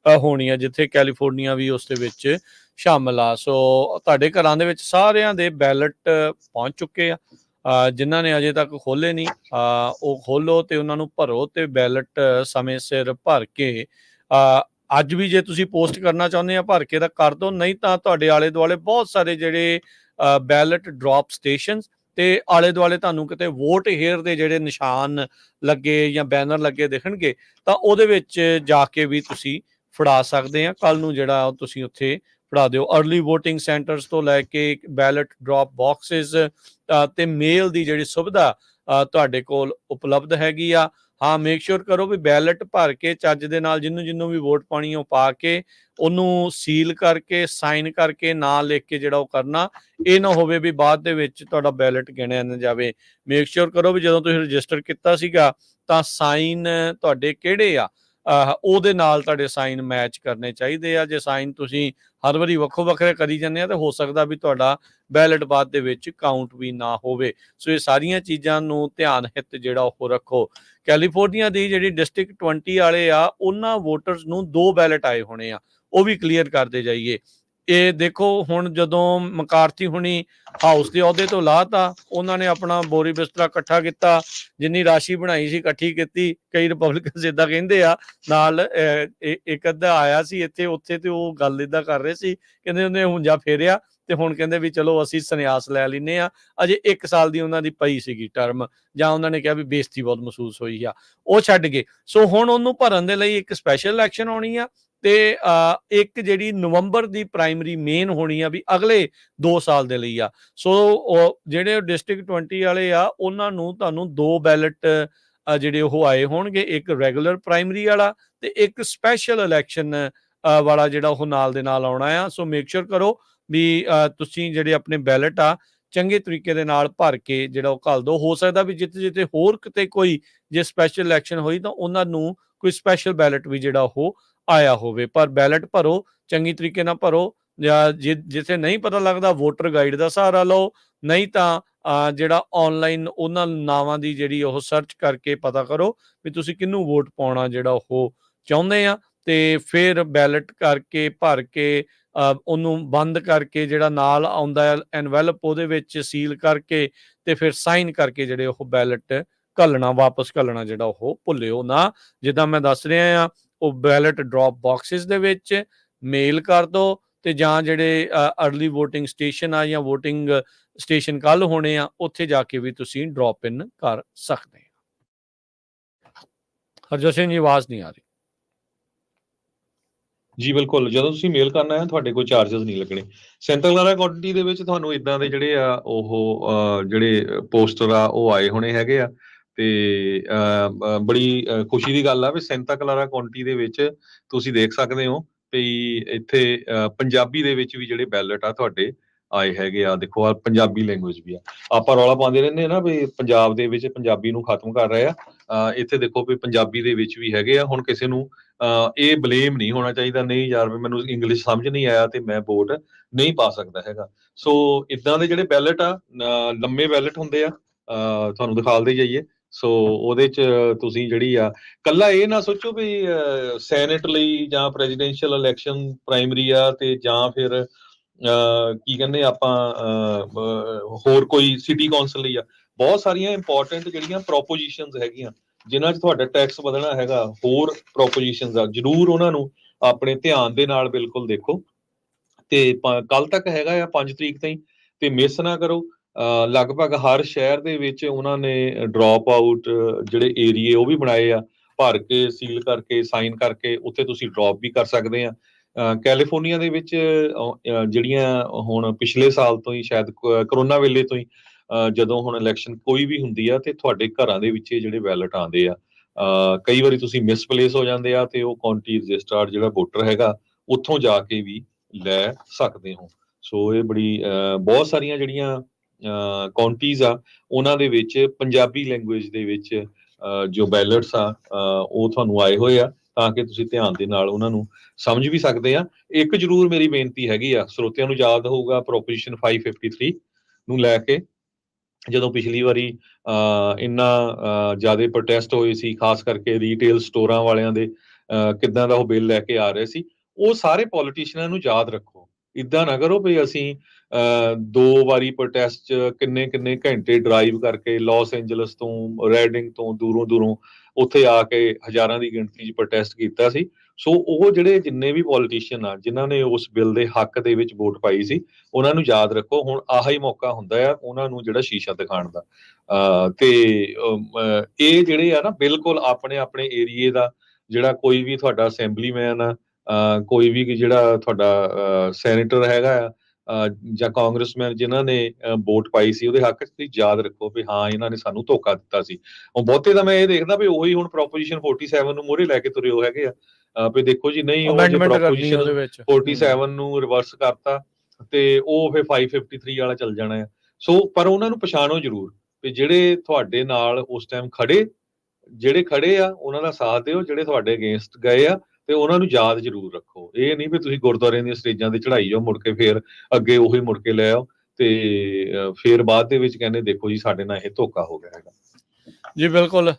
ਹੋਣੀ ਆ, ਜਿੱਥੇ ਕੈਲੀਫੋਰਨੀਆ ਵੀ ਉਸ ਦੇ ਵਿੱਚ ਸ਼ਾਮਲ ਆ। ਸੋ ਤੁਹਾਡੇ ਘਰਾਂ ਦੇ ਵਿੱਚ ਸਾਰਿਆਂ ਦੇ ਬੈਲਟ ਪਹੁੰਚ ਚੁੱਕੇ ਆ। ਜਿਨ੍ਹਾਂ ਨੇ ਅਜੇ ਤੱਕ ਖੋਲ੍ਹੇ ਨਹੀਂ, ਉਹ ਖੋਲ੍ਹੋ ਤੇ ਉਹਨਾਂ ਨੂੰ ਭਰੋ, ਤੇ ਬੈਲਟ ਸਮੇਂ ਸਿਰ ਭਰ ਕੇ ਅੱਜ ਵੀ ਜੇ ਤੁਸੀਂ ਪੋਸਟ ਕਰਨਾ ਚਾਹੁੰਦੇ ਆ ਭਰ ਕੇ ਤਾਂ ਕਰ ਦਿਓ, ਨਹੀਂ ਤਾਂ ਤੁਹਾਡੇ ਆਲੇ ਦੁਆਲੇ ਬਹੁਤ ਸਾਰੇ ਜਿਹੜੇ ਬੈਲਟ ਡ੍ਰੌਪ ਸਟੇਸ਼ਨ ਤੇ ਆਲੇ ਦੁਆਲੇ ਤੁਹਾਨੂੰ ਕਿਤੇ ਵੋਟ ਹੇਅਰ ਦੇ ਜਿਹੜੇ ਨਿਸ਼ਾਨ ਲੱਗੇ ਜਾਂ ਬੈਨਰ ਲੱਗੇ ਦਿਖਣਗੇ, ਤਾਂ ਉਹਦੇ ਵਿੱਚ ਜਾ ਕੇ ਵੀ ਤੁਸੀਂ ਫੜਾ ਸਕਦੇ ਆ। ਕੱਲ ਨੂੰ ਜਿਹੜਾ ਤੁਸੀਂ ਉੱਥੇ ਫੜਾ ਦਿਓ। ਅਰਲੀ ਵੋਟਿੰਗ ਸੈਂਟਰਸ ਤੋਂ ਲੈ ਕੇ ਬੈਲਟ ਡ੍ਰੌਪ ਬਾਕਸਿਸ ਤੇ ਮੇਲ ਦੀ ਜਿਹੜੀ ਸੁਵਿਧਾ ਤੁਹਾਡੇ ਕੋਲ ਉਪਲਬਧ ਹੈਗੀ ਆ। ਹਾਂ, ਮੇਕ ਸ਼ੋਰ ਕਰੋ ਵੀ ਬੈਲਟ ਭਰ ਕੇ ਚੱਜ ਦੇ ਨਾਲ ਜਿਹਨੂੰ ਵੀ ਵੋਟ ਪਾਣੀ ਉਹ ਪਾ ਕੇ ਉਹਨੂੰ ਸੀਲ ਕਰਕੇ ਸਾਈਨ ਕਰਕੇ ਨਾਂ ਲਿਖ ਕੇ ਜਿਹੜਾ ਉਹ ਕਰਨਾ। ਇਹ ਨਾ ਹੋਵੇ ਵੀ ਬਾਅਦ ਦੇ ਵਿੱਚ ਤੁਹਾਡਾ ਬੈਲਟ ਗਿਣਿਆ ਨਾ ਜਾਵੇ। ਮੇਕ ਸ਼ੋਰ ਕਰੋ ਵੀ ਜਦੋਂ ਤੁਸੀਂ ਰਜਿਸਟਰ ਕੀਤਾ ਸੀਗਾ ਤਾਂ ਸਾਈਨ ਤੁਹਾਡੇ ਕਿਹੜੇ ਆ, ਉਹਦੇ ਨਾਲ ਤੁਹਾਡੇ ਸਾਈਨ ਮੈਚ ਕਰਨੇ ਚਾਹੀਦੇ ਆ। ਜੇ ਸਾਈਨ ਤੁਸੀਂ ਹਰ ਵਾਰੀ ਵੱਖੋ ਵੱਖਰੇ ਕਰੀ ਜਾਂਦੇ ਆ ਤਾਂ ਹੋ ਸਕਦਾ ਵੀ ਤੁਹਾਡਾ ਬੈਲਟ ਬਾਅਦ ਦੇ ਵਿੱਚ ਕਾਊਂਟ ਵੀ ਨਾ ਹੋਵੇ। ਸੋ ਇਹ ਸਾਰੀਆਂ ਚੀਜ਼ਾਂ ਨੂੰ ਧਿਆਨ ਹਿੱਤ ਜਿਹੜਾ ਉਹ ਰੱਖੋ। ਕੈਲੀਫੋਰਨੀਆ ਦੀ ਜਿਹੜੀ ਡਿਸਟ੍ਰਿਕਟ 20 ਵਾਲੇ ਆ, ਉਹਨਾਂ ਵੋਟਰਸ ਨੂੰ 2 ਬੈਲਟ ਆਏ ਹੋਣੇ ਆ, ਉਹ ਵੀ ਕਲੀਅਰ ਕਰਦੇ ਜਾਈਏ। ਇਹ ਦੇਖੋ ਹੁਣ ਜਦੋਂ ਮਕਾਰਥੀ ਹੁਣੀ ਹਾਊਸ ਦੇ ਅਹੁਦੇ ਤੋਂ ਲਾਤਾ, ਉਹਨਾਂ ਨੇ ਆਪਣਾ ਬੋਰੀ ਬਿਸਤਰਾ ਇਕੱਠਾ ਕੀਤਾ, ਜਿੰਨੀ ਰਾਸ਼ੀ ਬਣਾਈ ਸੀ ਇਕੱਠੀ ਕੀਤੀ। ਕਈ ਰਿਪਬਲਿਕਨਸ ਏਦਾਂ ਕਹਿੰਦੇ ਆ, ਨਾਲ ਇੱਕ ਅੱਧਾ ਆਇਆ ਸੀ ਇੱਥੇ ਉੱਥੇ, ਤੇ ਉਹ ਗੱਲ ਏਦਾਂ ਕਰ ਰਹੇ ਸੀ, ਕਹਿੰਦੇ ਉਹਨੇ ਹੁੰਜਾ ਫੇਰਿਆ ਤੇ ਹੁਣ ਕਹਿੰਦੇ ਵੀ ਚਲੋ ਅਸੀਂ ਸੰਨਿਆਸ ਲੈ ਲੈਂਦੇ ਆ। ਅਜੇ 1 ਸਾਲ ਦੀ ਉਹਨਾਂ ਦੀ ਪਈ ਸੀਗੀ ਟਰਮ, ਜਾਂ ਉਹਨਾਂ ਨੇ ਕਿਹਾ ਵੀ ਬੇਇੱਜ਼ਤੀ ਬਹੁਤ ਮਹਿਸੂਸ ਹੋਈ ਆ, ਉਹ ਛੱਡ ਗਏ। ਸੋ ਹੁਣ ਉਹਨੂੰ ਭਰਨ ਦੇ ਲਈ ਇੱਕ ਸਪੈਸ਼ਲ ਇਲੈਕਸ਼ਨ ਹੋਣੀ ਆ, ਤੇ ਇੱਕ ਜਿਹੜੀ ਨਵੰਬਰ ਦੀ ਪ੍ਰਾਇਮਰੀ ਮੇਨ ਹੋਣੀ ਆ ਵੀ ਅਗਲੇ 2 ਸਾਲ ਦੇ ਲਈ ਆ। ਸੋ ਜਿਹੜੇ ਡਿਸਟ੍ਰਿਕਟ 20 ਵਾਲੇ ਆ, ਉਹਨਾਂ ਨੂੰ ਤੁਹਾਨੂੰ 2 ਬੈਲਟ ਜਿਹੜੇ ਉਹ ਆਏ ਹੋਣਗੇ, ਇੱਕ ਰੈਗੂਲਰ ਪ੍ਰਾਇਮਰੀ ਵਾਲਾ ਤੇ ਇੱਕ ਸਪੈਸ਼ਲ ਇਲੈਕਸ਼ਨ ਵਾਲਾ ਜਿਹੜਾ ਉਹ ਨਾਲ ਦੇ ਨਾਲ ਆਉਣਾ ਆ। ਸੋ ਮੇਕ ਸ਼ੋਰ ਕਰੋ ਵੀ ਤੁਸੀਂ ਜਿਹੜੇ ਆਪਣੇ ਬੈਲਟ ਆ ਚੰਗੇ ਤਰੀਕੇ ਦੇ ਨਾਲ ਭਰ ਕੇ ਜਿਹੜਾ ਉਹ ਘੱਲ ਦਿਓ। ਹੋ ਸਕਦਾ ਵੀ ਜਿੱਥੇ ਜਿੱਥੇ ਹੋਰ ਕਿਤੇ ਕੋਈ ਜੇ ਸਪੈਸ਼ਲ ਇਲੈਕਸ਼ਨ ਹੋਈ ਤਾਂ ਉਹਨਾਂ ਨੂੰ ਕੋਈ ਸਪੈਸ਼ਲ ਬੈਲਟ ਵੀ ਜਿਹੜਾ ਉਹ ਆਇਆ ਹੋਵੇ, ਪਰ ਬੈਲਟ ਭਰੋ ਚੰਗੀ ਤਰੀਕੇ ਨਾਲ ਭਰੋ। ਜਾਂ ਜਿੱਥੇ ਨਹੀਂ ਪਤਾ ਲੱਗਦਾ ਵੋਟਰ ਗਾਈਡ ਦਾ ਸਹਾਰਾ ਲਓ, ਨਹੀਂ ਤਾਂ ਜਿਹੜਾ ਆਨਲਾਈਨ ਉਹਨਾਂ ਨਾਵਾਂ ਦੀ ਜਿਹੜੀ ਉਹ ਸਰਚ ਕਰਕੇ ਪਤਾ ਕਰੋ ਵੀ ਤੁਸੀਂ ਕਿਹਨੂੰ ਵੋਟ ਪਾਉਣਾ ਜਿਹੜਾ ਉਹ ਚਾਹੁੰਦੇ ਆ, ਤੇ ਫਿਰ ਬੈਲਟ ਕਰਕੇ ਭਰ ਕੇ ਉਹਨੂੰ ਬੰਦ ਕਰਕੇ ਜਿਹੜਾ ਨਾਲ ਆਉਂਦਾ ਐਨਵੈਲਪ ਉਹਦੇ ਵਿੱਚ ਸੀਲ ਕਰਕੇ ਤੇ ਫਿਰ ਸਾਈਨ ਕਰਕੇ ਜਿਹੜੇ ਉਹ ਬੈਲਟ ਘੱਲਣਾ, ਵਾਪਸ ਘੱਲਣਾ ਜਿਹੜਾ ਉਹ ਭੁੱਲਿਓ ਨਾ। ਜਿੱਦਾਂ ਮੈਂ ਦੱਸ ਰਿਹਾ ਆ, ਉਹ ਬੈਲਟ ਡ੍ਰੌਪ ਬਾਕਸਿਸ ਦੇ ਵਿੱਚ ਮੇਲ ਕਰ ਦਿਓ, ਤੇ ਜਾਂ ਜਿਹੜੇ ਅਰਲੀ ਵੋਟਿੰਗ ਸਟੇਸ਼ਨ ਆ ਜਾਂ ਵੋਟਿੰਗ ਸਟੇਸ਼ਨ ਕੱਲ ਹੋਣੇ ਆ ਉੱਥੇ ਜਾ ਕੇ ਵੀ ਤੁਸੀਂ ਡ੍ਰੌਪ ਇਨ ਕਰ ਸਕਦੇ ਆ। ਹਰਜੋਤ ਸਿੰਘ ਜੀ, ਆਵਾਜ਼ ਨਹੀਂ ਆ ਰਹੀ। ਜੀ ਬਿਲਕੁਲ, ਜਦੋਂ ਤੁਸੀਂ ਮੇਲ ਕਰਨਾ ਹੈ ਤੁਹਾਡੇ ਕੋਈ ਚਾਰजेस ਨਹੀਂ ਲੱਗਣੇ। ਸੈਂਟਰ ਕਲਾਰਾ ਕਾਉਂਟੀ ਦੇ ਵਿੱਚ ਤੁਹਾਨੂੰ ਇਦਾਂ ਦੇ ਜਿਹੜੇ ਆ ਉਹ ਜਿਹੜੇ ਪੋਸਟਰ ਆ ਉਹ ਆਏ ਹੋਣੇ ਹੈਗੇ ਆ, ਤੇ ਬੜੀ ਖੁਸ਼ੀ ਦੀ ਗੱਲ ਆ ਵੀ ਸੈਂਟਾ ਕਲਾਰਾ ਕਾਉਂਟੀ ਦੇ ਵਿੱਚ ਤੁਸੀਂ ਦੇਖ ਸਕਦੇ ਹੋ ਵੀ ਇੱਥੇ ਪੰਜਾਬੀ ਦੇ ਵਿੱਚ ਵੀ ਜਿਹੜੇ ਬੈਲਟ ਆ ਤੁਹਾਡੇ ਆਏ ਹੈਗੇ ਆ। ਦੇਖੋ ਆ ਪੰਜਾਬੀ ਲੈਂਗੁਏਜ ਵੀ ਆ। ਆਪਾਂ ਰੌਲਾ ਪਾਉਂਦੇ ਰਹਿੰਦੇ ਆ ਨਾ ਵੀ ਪੰਜਾਬ ਦੇ ਵਿੱਚ ਪੰਜਾਬੀ ਨੂੰ ਖਤਮ ਕਰ ਰਹੇ ਆ, ਇੱਥੇ ਦੇਖੋ ਵੀ ਪੰਜਾਬੀ ਦੇ ਵਿੱਚ ਵੀ ਹੈਗੇ ਆ। ਹੁਣ ਕਿਸੇ ਨੂੰ ਇਹ ਬਲੇਮ ਨਹੀਂ ਹੋਣਾ ਚਾਹੀਦਾ, ਨਹੀਂ ਯਾਰ ਵੀ ਮੈਨੂੰ ਇੰਗਲਿਸ਼ ਸਮਝ ਨਹੀਂ ਆਇਆ ਤੇ ਮੈਂ ਵੋਟ ਨਹੀਂ ਪਾ ਸਕਦਾ ਹੈਗਾ। ਸੋ ਇਦਾਂ ਦੇ ਜਿਹੜੇ ਬੈਲਟ ਆ ਲੰਮੇ ਬੈਲਟ ਹੁੰਦੇ ਆ, ਤੁਹਾਨੂੰ ਦਿਖਾਲਦੇ ਜਾਈਏ। ਸੋ ਉਹਦੇ ਚ ਤੁਸੀਂ ਜਿਹੜੀ ਆ ਕੱਲਾ ਇਹ ਨਾ ਸੋਚੋ ਵੀ ਸੈਨੇਟ ਲਈ ਜਾਂ ਪ੍ਰੈਜ਼ੀਡੈਂਸ਼ੀਅਲ ਇਲੈਕਸ਼ਨ ਪ੍ਰਾਇਮਰੀ ਆ ਤੇ ਜਾਂ ਫਿਰ ਕੀ ਕਹਿੰਦੇ ਆਪਾਂ ਹੋਰ ਕੋਈ ਸਿਟੀ ਕੌਂਸਲ ਲਈ ਆ। ਬਹੁਤ ਸਾਰੀਆਂ ਇੰਪੋਰਟੈਂਟ ਜਿਹੜੀਆਂ ਪ੍ਰੋਪੋਜੀਸ਼ਨਸ ਹੈਗੀਆਂ ਜਿਨ੍ਹਾਂ 'ਚ ਤੁਹਾਡਾ ਟੈਕਸ ਵਧਣਾ ਹੈਗਾ, ਹੋਰ ਪ੍ਰੋਪੋਜੀਸ਼ਨਸ ਆ, ਜ਼ਰੂਰ ਉਹਨਾਂ ਨੂੰ ਆਪਣੇ ਧਿਆਨ ਦੇ ਨਾਲ ਬਿਲਕੁਲ ਦੇਖੋ। ਤੇ ਕੱਲ ਤੱਕ ਹੈਗਾ ਆ 5 ਤਰੀਕ ਤਾਈਂ, ਤੇ ਮਿਸ ਨਾ ਕਰੋ। ਲਗਭਗ ਹਰ ਸ਼ਹਿਰ ਦੇ ਵਿੱਚ ਉਹਨਾਂ ਨੇ ਡ੍ਰੌਪ ਆਊਟ ਜਿਹੜੇ ਏਰੀਏ ਉਹ ਵੀ ਬਣਾਏ ਆ, ਭਰ ਕੇ ਸੀਲ ਕਰਕੇ ਸਾਈਨ ਕਰਕੇ ਉੱਥੇ ਤੁਸੀਂ ਡ੍ਰੌਪ ਵੀ ਕਰ ਸਕਦੇ ਆ। ਕੈਲੀਫੋਰਨੀਆ ਦੇ ਵਿੱਚ ਜਿਹੜੀਆਂ ਹੁਣ ਪਿਛਲੇ ਸਾਲ ਤੋਂ ਹੀ ਸ਼ਾਇਦ ਕਰੋਨਾ ਵੇਲੇ ਤੋਂ ਹੀ ਜਦੋਂ ਹੁਣ ਇਲੈਕਸ਼ਨ ਕੋਈ ਵੀ ਹੁੰਦੀ ਆ ਤੇ ਤੁਹਾਡੇ ਘਰਾਂ ਦੇ ਵਿੱਚ ਜਿਹੜੇ ਬੈਲਟ ਆਉਂਦੇ ਆ, ਕਈ ਵਾਰੀ ਤੁਸੀਂ ਮਿਸਪਲੇਸ ਹੋ ਜਾਂਦੇ ਆ ਤੇ ਉਹ ਕਾਉਂਟੀ ਰਜਿਸਟਰਡ ਜਿਹੜਾ ਵੋਟਰ ਹੈਗਾ ਉੱਥੋਂ ਜਾ ਕੇ ਵੀ ਲੈ ਸਕਦੇ ਹੋ। ਸੋ ਇਹ ਬੜੀ ਬਹੁਤ ਸਾਰੀਆਂ ਜਿਹੜੀਆਂ ਕਾਉਂਟੀਜ਼ ਆ ਉਹਨਾਂ ਦੇ ਵਿੱਚ ਪੰਜਾਬੀ ਲੈਂਗੁਏਜ ਦੇ ਵਿੱਚ ਜੋ ਬੈਲਟਸ ਆ ਉਹ ਤੁਹਾਨੂੰ ਆਏ ਹੋਏ ਆ, ਤਾਂ ਕਿ ਤੁਸੀਂ ਧਿਆਨ ਦੇ ਨਾਲ ਉਹਨਾਂ ਨੂੰ ਸਮਝ ਵੀ ਸਕਦੇ ਆ। ਇੱਕ ਜ਼ਰੂਰ ਮੇਰੀ ਬੇਨਤੀ ਹੈਗੀ ਆ, ਸਰੋਤਿਆਂ ਨੂੰ ਯਾਦ ਹੋਊਗਾ ਪ੍ਰੋਪੋਜੀਸ਼ਨ 553 ਨੂੰ ਲੈ ਕੇ ਜਦੋਂ ਪਿਛਲੀ ਵਾਰੀ ਇੰਨਾ ਜ਼ਿਆਦਾ ਪ੍ਰੋਟੈਸਟ ਹੋਏ ਸੀ, ਖਾਸ ਕਰਕੇ ਰੀਟੇਲ ਸਟੋਰਾਂ ਵਾਲਿਆਂ ਦੇ, ਕਿੱਦਾਂ ਦਾ ਉਹ ਬਿੱਲ ਲੈ ਕੇ ਆ ਰਹੇ ਸੀ। ਉਹ ਸਾਰੇ ਪੋਲੀਟੀਸ਼ੀਅਨਾਂ ਨੂੰ ਯਾਦ ਰੱਖੋ। ਇੱਦਾਂ ਨਾ ਕਰੋ ਵੀ ਅਸੀਂ 2 ਵਾਰੀ ਪ੍ਰੋਟੈਸਟ 'ਚ ਕਿੰਨੇ ਘੰਟੇ ਡਰਾਈਵ ਕਰਕੇ ਲਾਸ ਐਂਜਲਸ ਤੋਂ, ਰੈਡਿੰਗ ਤੋਂ ਦੂਰੋਂ ਉੱਥੇ ਆ ਕੇ ਹਜ਼ਾਰਾਂ ਦੀ ਗਿਣਤੀ 'ਚ ਪ੍ਰੋਟੈਸਟ ਕੀਤਾ ਸੀ। ਸੋ ਉਹ ਜਿਹੜੇ ਜਿੰਨੇ ਵੀ ਪੋਲੀਟੀਸ਼ੀਅਨ ਆ ਜਿਨ੍ਹਾਂ ਨੇ ਉਸ ਬਿੱਲ ਦੇ ਹੱਕ ਦੇ ਵਿੱਚ ਵੋਟ ਪਾਈ ਸੀ, ਉਹਨਾਂ ਨੂੰ ਯਾਦ ਰੱਖੋ ਹੁਣ ਆਹ ਹੀ ਮੌਕਾ ਹੁੰਦਾ ਆ ਉਹਨਾਂ ਨੂੰ ਜਿਹੜਾ ਸ਼ੀਸ਼ਾ ਦਿਖਾਉਣ ਦਾ। ਤੇ ਇਹ ਜਿਹੜੇ ਆ ਨਾ ਬਿਲਕੁਲ ਆਪਣੇ ਏਰੀਏ ਦਾ ਜਿਹੜਾ ਕੋਈ ਵੀ ਤੁਹਾਡਾ ਅਸੈਂਬਲੀਮੈਨ ਆ, ਕੋਈ ਵੀ ਜਿਹੜਾ ਤੁਹਾਡਾ ਸੈਨੇਟਰ ਹੈਗਾ ਆ ਜਾਂ ਕਾਂਗਰਸਮੈਨ ਜਿਨ੍ਹਾਂ ਨੇ ਵੋਟ ਪਾਈ ਸੀ ਉਹਦੇ ਹੱਕ 'ਚ ਤੁਸੀਂ ਯਾਦ ਰੱਖੋ ਵੀ ਹਾਂ ਇਹਨਾਂ ਨੇ ਸਾਨੂੰ ਧੋਖਾ ਦਿੱਤਾ ਸੀ। ਉਹ ਬਹੁਤੇ ਤਾਂ ਮੈਂ ਇਹ ਦੇਖਦਾ ਵੀ ਉਹੀ ਹੁਣ ਪ੍ਰੋਪੋਜੀਸ਼ਨ 47 ਨੂੰ ਮੂਹਰੇ ਲੈ ਕੇ ਤੁਰੇ ਹੋ ਹੈਗੇ ਆ ਵੀ ਦੇਖੋ ਜੀ ਨਹੀਂ ਉਹ ਜੇ ਪ੍ਰੋਪੋਜੀਸ਼ਨ 47 ਨੂੰ ਰਿਵਰਸ ਕਰਤਾ ਤੇ ਉਹ ਫਿਰ 553 ਵਾਲਾ ਚੱਲ ਜਾਣਾ ਆ। ਸੋ ਪਰ ਉਹਨਾਂ ਨੂੰ ਪਛਾਣੋ ਜ਼ਰੂਰ ਵੀ ਜਿਹੜੇ ਤੁਹਾਡੇ ਨਾਲ ਉਸ ਟਾਈਮ ਜਿਹੜੇ ਖੜੇ ਆ ਉਹਨਾਂ ਦਾ ਸਾਥ ਦਿਓ, ਜਿਹੜੇ ਤੁਹਾਡੇ ਅਗੇਂਸਟ ਗਏ ਆ ਤੇ ਉਹਨਾਂ ਨੂੰ ਯਾਦ ਜ਼ਰੂਰ ਰੱਖੋ। ਇਹ ਨਹੀਂ ਵੀ ਤੁਸੀਂ ਗੁਰਦੁਆਰਿਆਂ ਦੀਆਂ ਸਟੇਜਾਂ ਤੇ ਚੜਾਈ ਜਾਓ ਮੁੜ ਕੇ ਫੇਰ ਅੱਗੇ ਉਹੀ ਮੁੜ ਕੇ ਲੈ ਆਓ ਤੇ ਫੇਰ ਬਾਅਦ ਦੇ ਵਿੱਚ ਕਹਿੰਦੇ ਦੇਖੋ ਜੀ ਸਾਡੇ ਨਾਲ ਇਹ ਧੋਖਾ ਹੋ ਗਿਆ ਹੈਗਾ। ਜੀ ਬਿਲਕੁਲ।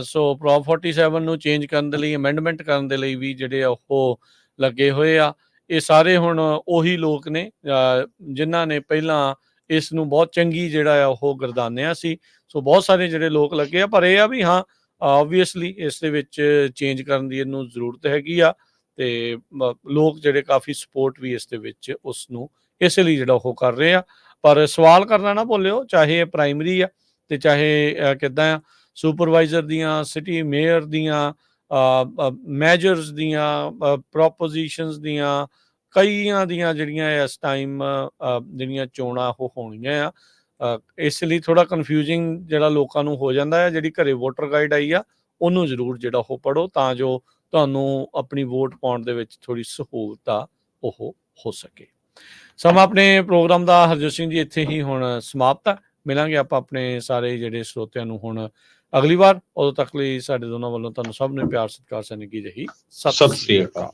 ਸੋ ਪ੍ਰੋਪ 47 ਨੂੰ ਚੇਂਜ ਕਰਨ ਦੇ ਲਈ, ਅਮੈਂਡਮੈਂਟ ਕਰਨ ਦੇ ਲਈ ਵੀ ਜਿਹੜੇ ਆ ਉਹ ਲੱਗੇ ਹੋਏ ਆ। ਇਹ ਸਾਰੇ ਹੁਣ ਉਹੀ ਲੋਕ ਨੇ ਜਿਨ੍ਹਾਂ ਨੇ ਪਹਿਲਾਂ ਇਸ ਨੂੰ ਬਹੁਤ ਚੰਗੀ ਜਿਹੜਾ ਆ ਉਹ ਗਰਦਾਨਿਆ ਸੀ। ਸੋ ਬਹੁਤ ਸਾਰੇ ਜਿਹੜੇ ਲੋਕ ਲੱਗੇ ਆ, ਪਰ ਇਹ ਆ ਵੀ ਹਾਂ ਆਬਵੀਅਸਲੀ ਇਸ ਦੇ ਵਿੱਚ ਚੇਂਜ ਕਰਨ ਦੀ ਇਹਨੂੰ ਜ਼ਰੂਰਤ ਹੈਗੀ ਆ, ਤੇ ਲੋਕ ਜਿਹੜੇ ਕਾਫੀ ਸਪੋਰਟ ਵੀ ਇਸ ਦੇ ਵਿੱਚ ਉਸ ਨੂੰ ਇਸ ਲਈ ਜਿਹੜਾ ਉਹ ਕਰ ਰਹੇ ਆ। ਪਰ ਸਵਾਲ ਕਰਨਾ ਨਾ ਭੁੱਲਿਓ, ਚਾਹੇ ਇਹ ਪ੍ਰਾਇਮਰੀ ਆ ਤੇ ਚਾਹੇ ਕਿੱਦਾਂ ਆ, ਸੁਪਰਵਾਈਜ਼ਰ ਦੀਆਂ, ਸਿਟੀ ਮੇਅਰ ਦੀਆਂ, ਮੈਜਰਸ ਦੀਆਂ, ਪ੍ਰੋਪੋਜੀਸ਼ਨਸ ਦੀਆਂ, ਕਈਆਂ ਦੀਆਂ ਜਿਹੜੀਆਂ ਇਸ ਟਾਈਮ ਜਿਹੜੀਆਂ ਚੋਣਾਂ ਉਹ ਹੋਣੀਆਂ ਆ। ਇਸ ਲਈ ਥੋੜਾ ਕਨਫਿਊਜ਼ਿੰਗ ਜਿਹੜਾ ਲੋਕਾਂ ਨੂੰ ਹੋ ਜਾਂਦਾ ਹੈ। ਜਿਹੜੀ ਘਰੇ ਵੋਟਰ ਗਾਈਡ ਆਈ ਆ ਉਹਨੂੰ ਜ਼ਰੂਰ ਜਿਹੜਾ ਉਹ ਪੜ੍ਹੋ, ਤਾਂ ਜੋ ਤੁਹਾਨੂੰ ਆਪਣੀ ਵੋਟ ਪਾਉਣ ਦੇ ਵਿੱਚ ਥੋੜ੍ਹੀ ਸਹੂਲਤ ਆ ਉਹ ਹੋ ਸਕੇ। ਸਮਾਂ ਆਪਣੇ ਪ੍ਰੋਗਰਾਮ ਦਾ ਹਰਜੋਤ ਸਿੰਘ ਜੀ ਇੱਥੇ ਹੀ ਹੁਣ ਸਮਾਪਤ ਆ। ਮਿਲਾਂਗੇ ਆਪਾਂ ਆਪਣੇ ਸਾਰੇ ਜਿਹੜੇ ਸਰੋਤਿਆਂ ਨੂੰ ਹੁਣ ਅਗਲੀ ਵਾਰ। ਉਦੋਂ ਤੱਕ ਲਈ ਸਾਡੇ ਦੋਨਾਂ ਵੱਲੋਂ ਤੁਹਾਨੂੰ ਸਭ ਨੂੰ ਪਿਆਰ ਸਤਿਕਾਰ ਸਨੇਹ ਕੀ ਜਿਹੀ ਸਤਿ ਸ੍ਰੀ ਅਕਾਲ।